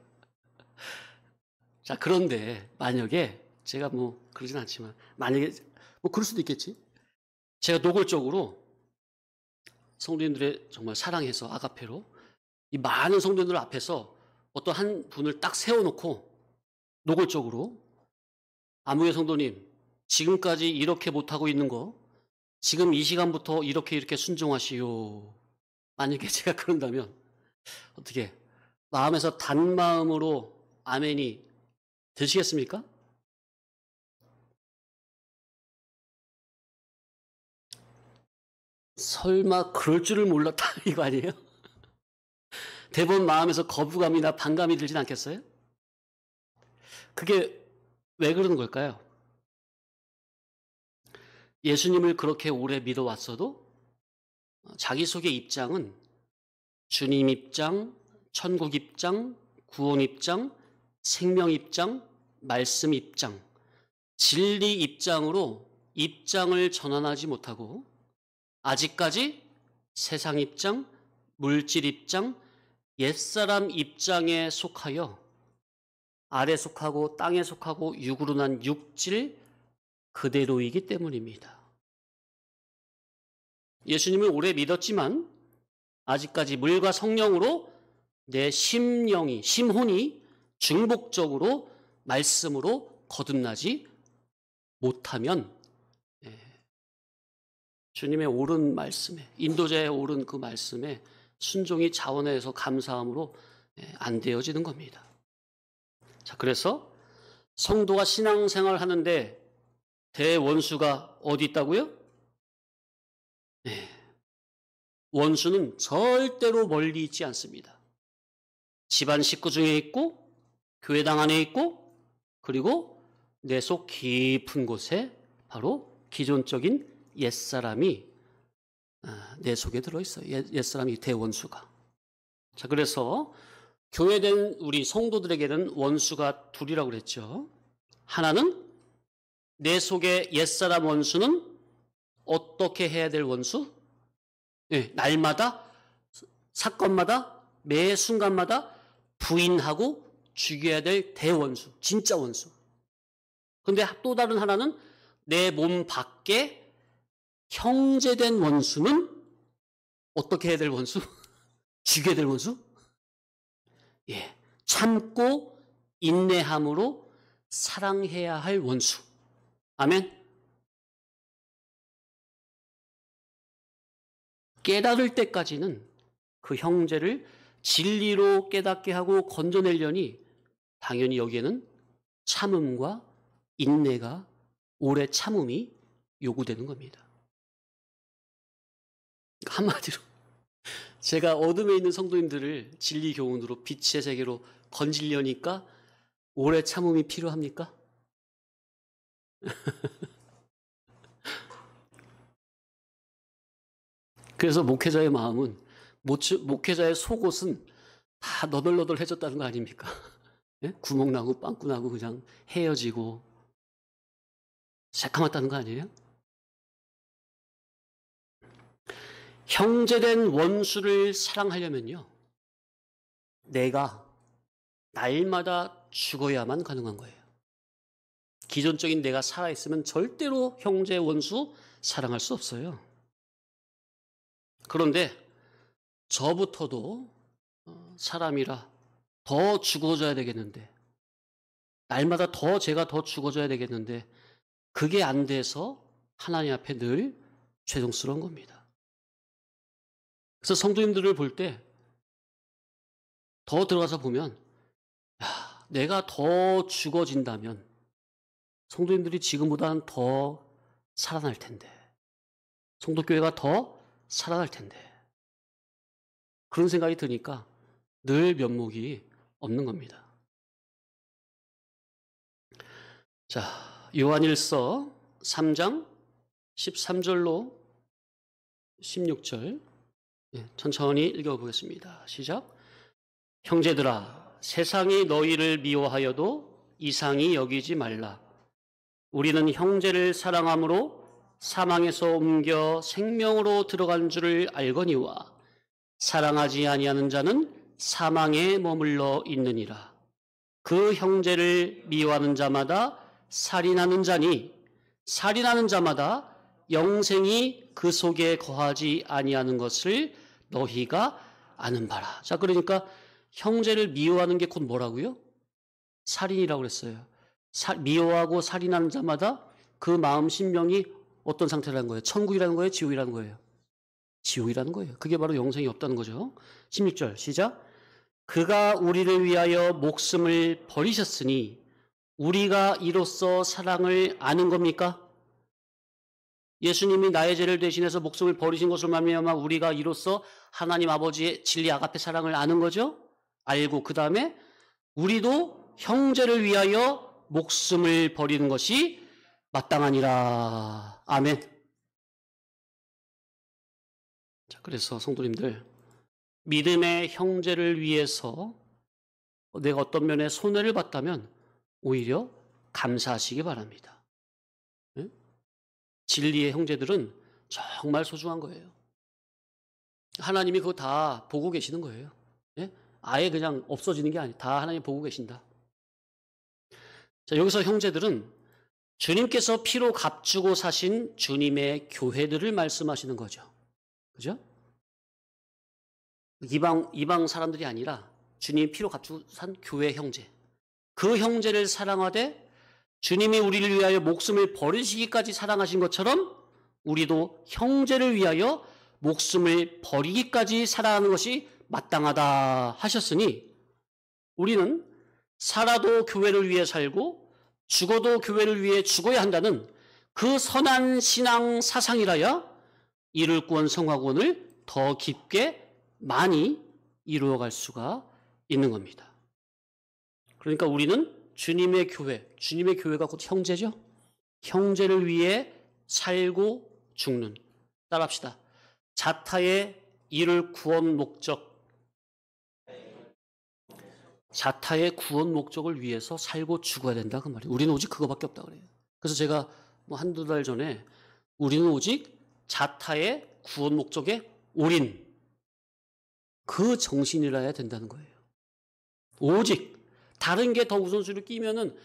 자, 그런데 만약에 제가 뭐 그러진 않지만 만약에 뭐 그럴 수도 있겠지. 제가 노골적으로 성도님들의 정말 사랑해서 아가페로 이 많은 성도님들 앞에서 어떤 한 분을 딱 세워놓고 노골적으로 아무개 성도님 지금까지 이렇게 못하고 있는 거 지금 이 시간부터 이렇게 순종하시오. 만약에 제가 그런다면 어떻게 마음에서 단마음으로 아멘이 되시겠습니까? 설마 그럴 줄을 몰랐다 이거 아니에요? 대부분 마음에서 거부감이나 반감이 들진 않겠어요? 그게 왜 그러는 걸까요? 예수님을 그렇게 오래 믿어왔어도 자기 속의 입장은 주님 입장, 천국 입장, 구원 입장, 생명 입장, 말씀 입장, 진리 입장으로 입장을 전환하지 못하고 아직까지 세상 입장, 물질 입장, 옛사람 입장에 속하여 아래 속하고 땅에 속하고 육으로 난 육질 그대로이기 때문입니다. 예수님을 오래 믿었지만 아직까지 물과 성령으로 내 심혼이 중복적으로 말씀으로 거듭나지 못하면 주님의 옳은 말씀에 인도자의 옳은 그 말씀에 순종이 자원해서 감사함으로 안 되어지는 겁니다. 자, 그래서 성도가 신앙생활을 하는데 대원수가 어디 있다고요? 원수는 절대로 멀리 있지 않습니다. 집안 식구 중에 있고 교회당 안에 있고 그리고 내 속 깊은 곳에 바로 기존적인 옛사람이 내 속에 들어있어요. 옛사람이 대원수가. 자, 그래서 교회된 우리 성도들에게는 원수가 둘이라고 그랬죠. 하나는 내 속의 옛사람 원수는 어떻게 해야 될 원수? 날마다 사건마다 매 순간마다 부인하고 죽여야 될 대원수, 진짜 원수. 그런데 또 다른 하나는 내 몸 밖에 형제된 원수는 어떻게 해야 될 원수? 죽여야 될 원수? 참고 인내함으로 사랑해야 할 원수. 아멘. 깨달을 때까지는 그 형제를 진리로 깨닫게 하고 건져내려니 당연히 여기에는 참음과 인내가 오래 참음이 요구되는 겁니다. 한마디로 제가 어둠에 있는 성도님들을 진리 교훈으로 빛의 세계로 건지려니까 오래 참음이 필요합니까? 그래서 목회자의 마음은 목회자의 속옷은 다 너덜너덜해졌다는 거 아닙니까? 구멍 나고 빵꾸 나고 그냥 헤어지고 새카맣다는 거 아니에요? 형제된 원수를 사랑하려면요, 내가 날마다 죽어야만 가능한 거예요. 기존적인 내가 살아있으면 절대로 형제 원수 사랑할 수 없어요. 그런데 저부터도 사람이라 더 죽어져야 되겠는데, 날마다 제가 더 죽어져야 되겠는데 그게 안 돼서 하나님 앞에 늘 죄송스러운 겁니다. 그래서 성도님들을 볼 때 더 들어가서 보면 내가 더 죽어진다면 성도님들이 지금보다는 더 살아날 텐데, 성도교회가 더 살아날 텐데, 그런 생각이 드니까 늘 면목이 없는 겁니다. 자, 요한일서 3장 13절로 16절 천천히 읽어보겠습니다. 시작. 형제들아, 세상이 너희를 미워하여도 이상히 여기지 말라. 우리는 형제를 사랑함으로 사망에서 옮겨 생명으로 들어간 줄을 알거니와 사랑하지 아니하는 자는 사망에 머물러 있느니라. 그 형제를 미워하는 자마다 살인하는 자니 살인하는 자마다 영생이 그 속에 거하지 아니하는 것을 너희가 아는 바라. 자, 그러니까 형제를 미워하는 게 곧 뭐라고요? 살인이라고 그랬어요. 미워하고 살인하는 자마다 그 마음 심령이 어떤 상태라는 거예요? 천국이라는 거예요? 지옥이라는 거예요? 지옥이라는 거예요. 그게 바로 영생이 없다는 거죠. 16절 시작. 그가 우리를 위하여 목숨을 버리셨으니 우리가 이로써 사랑을 아는 겁니까? 예수님이 나의 죄를 대신해서 목숨을 버리신 것으로 말미암아 우리가 이로써 하나님 아버지의 진리 아가페 사랑을 아는 거죠. 알고 그 다음에 우리도 형제를 위하여 목숨을 버리는 것이 마땅하니라. 아멘. 자, 그래서 성도님들, 믿음의 형제를 위해서 내가 어떤 면에 손해를 봤다면 오히려 감사하시기 바랍니다. 네? 진리의 형제들은 정말 소중한 거예요. 하나님이 그거 다 보고 계시는 거예요. 네? 아예 그냥 없어지는 게 아니에요. 다 하나님 보고 계신다. 자, 여기서 형제들은 주님께서 피로 값주고 사신 주님의 교회들을 말씀하시는 거죠. 그죠? 이방 사람들이 아니라 주님 피로 값주고 산 교회 형제. 그 형제를 사랑하되 주님이 우리를 위하여 목숨을 버리시기까지 사랑하신 것처럼 우리도 형제를 위하여 목숨을 버리기까지 사랑하는 것이 마땅하다 하셨으니 우리는 살아도 교회를 위해 살고 죽어도 교회를 위해 죽어야 한다는 그 선한 신앙 사상이라야 이룰 구원 성화구원을 더 깊게 많이 이루어갈 수가 있는 겁니다. 그러니까 우리는 주님의 교회가 곧 형제죠. 형제를 위해 살고 죽는. 따라합시다. 자타의 이룰 구원 목적, 자타의 구원 목적을 위해서 살고 죽어야 된다 그 말이에요. 우리는 오직 그거밖에 없다 그래요. 그래서 제가 한두 달 전에 우리는 오직 자타의 구원 목적에 올인, 그 정신이라야 된다는 거예요. 오직 다른 게 더 우선순위를 끼면은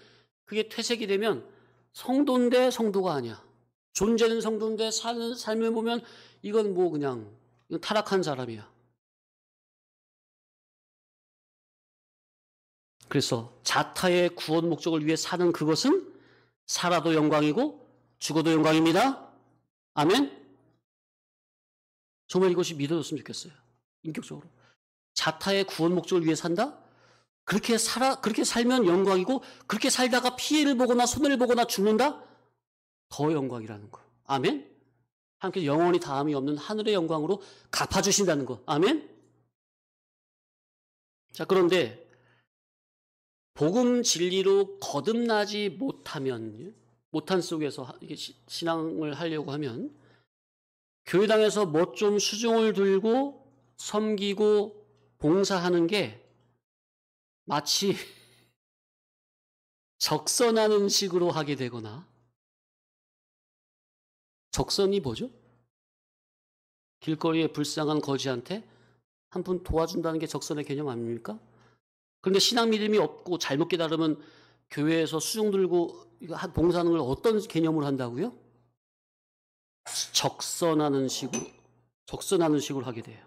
그게 퇴색이 되면 성도인데 성도가 아니야. 존재는 성도인데 사는 삶을 보면 이건 뭐 그냥 이건 타락한 사람이야. 그래서 자타의 구원 목적을 위해 사는 그것은 살아도 영광이고 죽어도 영광입니다. 아멘. 정말 이것이 믿어졌으면 좋겠어요. 인격적으로. 자타의 구원 목적을 위해 산다? 그렇게 살면 영광이고, 그렇게 살다가 피해를 보거나 손해를 보거나 죽는다? 더 영광이라는 거. 아멘? 함께 영원히 다함이 없는 하늘의 영광으로 갚아주신다는 거. 아멘? 자, 그런데, 복음 진리로 거듭나지 못한 속에서 신앙을 하려고 하면, 교회당에서 뭐 좀 수종을 들고 섬기고 봉사하는 게 마치 적선하는 식으로 하게 되거나, 적선이 뭐죠? 길거리에 불쌍한 거지한테 한 푼 도와준다는 게 적선의 개념 아닙니까? 그런데 신앙 믿음이 없고 잘못 깨달으면 교회에서 수종 들고 봉사하는 걸 어떤 개념으로 한다고요? 적선하는 식으로 하게 돼요.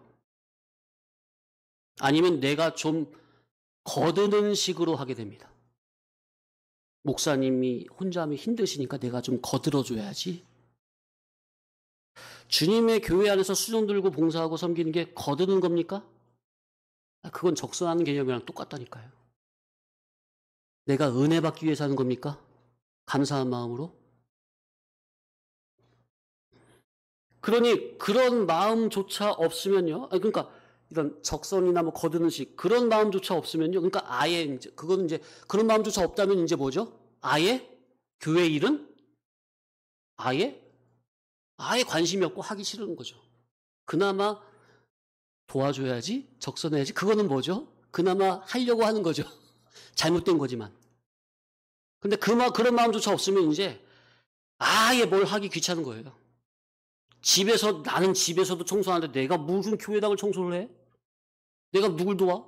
아니면 내가 좀 거드는 식으로 하게 됩니다. 목사님이 혼자 하면 힘드시니까 내가 좀 거들어줘야지. 주님의 교회 안에서 수종 들고 봉사하고 섬기는 게 거드는 겁니까? 그건 적선하는 개념이랑 똑같다니까요. 내가 은혜 받기 위해서 하는 겁니까? 감사한 마음으로? 그러니 그런 마음조차 없으면요. 그러니까 이런 적선이나 뭐 거드는 식, 그런 마음조차 없으면요. 그러니까 아예 그거는 그런 마음조차 없다면 이제 뭐죠? 아예 교회 일은 아예 관심이 없고 하기 싫은 거죠. 그나마 도와줘야지, 적선해야지. 그거는 뭐죠? 그나마 하려고 하는 거죠. 잘못된 거지만. 근데 그런 마음조차 없으면 이제 아예 뭘 하기 귀찮은 거예요. 나는 집에서도 청소하는데 내가 무슨 교회당을 청소를 해? 내가 누굴 도와?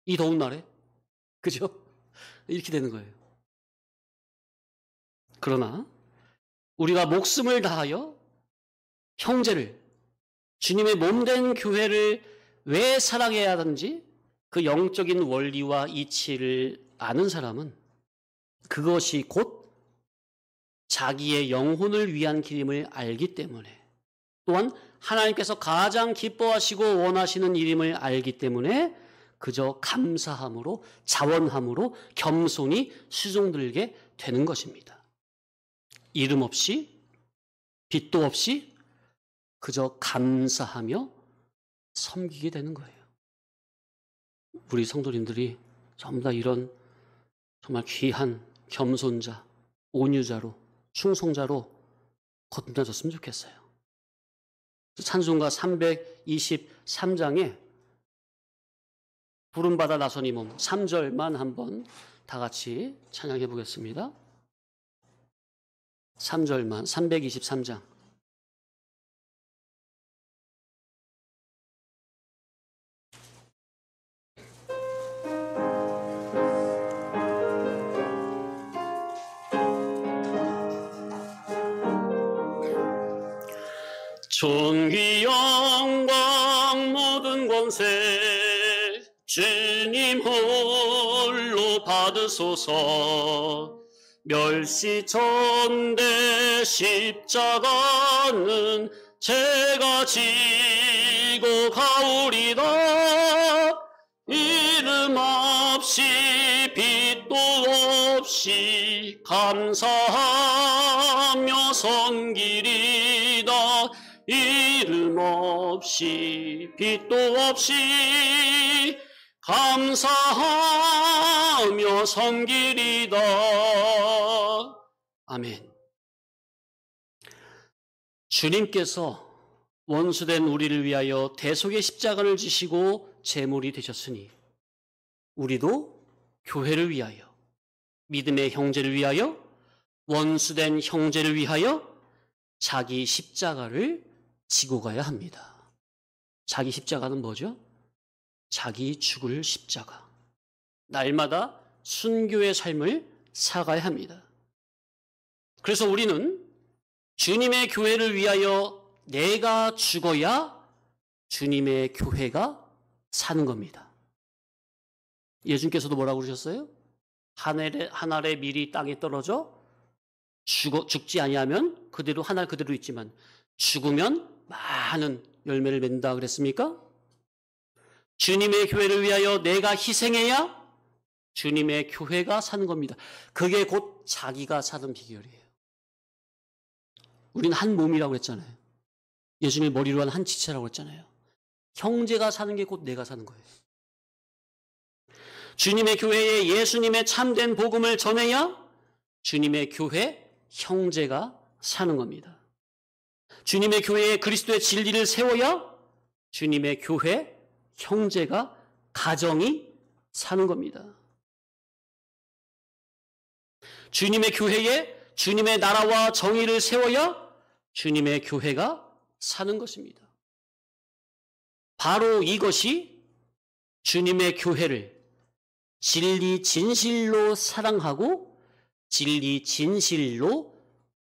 이 더운 날에. 그죠? 이렇게 되는 거예요. 그러나 우리가 목숨을 다하여 형제를, 주님의 몸된 교회를 왜 사랑해야 하는지 그 영적인 원리와 이치를 아는 사람은 그것이 곧 자기의 영혼을 위한 길임을 알기 때문에, 또한 하나님께서 가장 기뻐하시고 원하시는 일임을 알기 때문에 그저 감사함으로, 자원함으로 겸손히 수종들게 되는 것입니다. 이름 없이, 빚도 없이 그저 감사하며 섬기게 되는 거예요. 우리 성도님들이 전부 다 이런 정말 귀한 겸손자, 온유자로, 충성자로 거듭나졌으면 좋겠어요. 찬송가 323장에 부름받아 나선 이 몸 3절만 한번 다 같이 찬양해 보겠습니다. 3절만, 323장. 존귀 영광 모든 권세 주님 홀로 받으소서. 멸시천대 십자가는 제가 지고 가오리다. 이름 없이 빚도 없이 감사하며 섬기리다. 이름 없이 빚도 없이 감사하며 섬기리다. 아멘. 주님께서 원수된 우리를 위하여 대속의 십자가를 지시고 제물이 되셨으니 우리도 교회를 위하여, 믿음의 형제를 위하여, 원수된 형제를 위하여 자기 십자가를 지고 가야 합니다. 자기 십자가는 뭐죠? 자기 죽을 십자가. 날마다 순교의 삶을 살아가야 합니다. 그래서 우리는 주님의 교회를 위하여 내가 죽어야 주님의 교회가 사는 겁니다. 예수님께서도 뭐라고 그러셨어요? 한 알의 밀이 땅에 떨어져 죽지 아니하면 그대로 한 알 그대로 있지만 죽으면 많은 열매를 맺는다 그랬습니까? 주님의 교회를 위하여 내가 희생해야 주님의 교회가 사는 겁니다. 그게 곧 자기가 사는 비결이에요. 우리는 한 몸이라고 했잖아요. 예수님의 머리로 한 지체라고 했잖아요. 형제가 사는 게 곧 내가 사는 거예요. 주님의 교회에 예수님의 참된 복음을 전해야 주님의 교회 형제가 사는 겁니다. 주님의 교회에 그리스도의 진리를 세워야 주님의 교회 형제가, 가정이 사는 겁니다. 주님의 교회에 주님의 나라와 정의를 세워야 주님의 교회가 사는 것입니다. 바로 이것이 주님의 교회를 진리 진실로 사랑하고 진리 진실로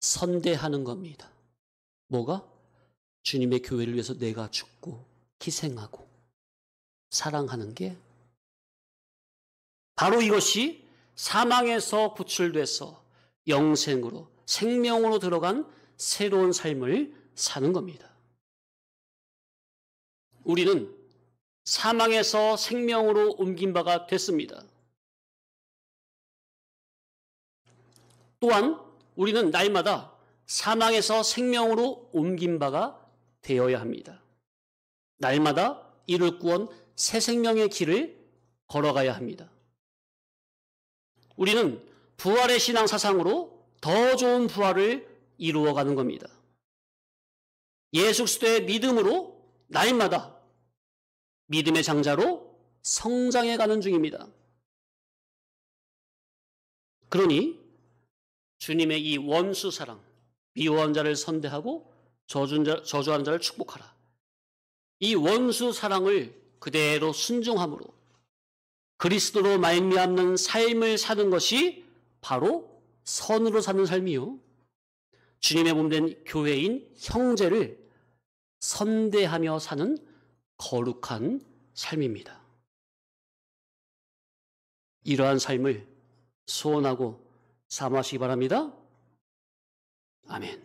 선대하는 겁니다. 뭐가? 주님의 교회를 위해서 내가 죽고 희생하고 사랑하는 게 바로 이것이 사망에서 구출돼서 영생으로, 생명으로 들어간 새로운 삶을 사는 겁니다. 우리는 사망에서 생명으로 옮긴 바가 됐습니다. 또한 우리는 날마다 사망에서 생명으로 옮긴 바가 되어야 합니다. 날마다 이를 구원 새 생명의 길을 걸어가야 합니다. 우리는 부활의 신앙 사상으로 더 좋은 부활을 이루어가는 겁니다. 예수 그리스도의 믿음으로 날마다 믿음의 장자로 성장해 가는 중입니다. 그러니 주님의 이 원수 사랑, 미워한 자를 선대하고 저주하는 자를 축복하라. 이 원수 사랑을 그대로 순종함으로 그리스도로 말미암는 삶을 사는 것이 바로 선으로 사는 삶이요, 주님의 몸된 교회인 형제를 선대하며 사는 거룩한 삶입니다. 이러한 삶을 소원하고 사모하시기 바랍니다. 아멘.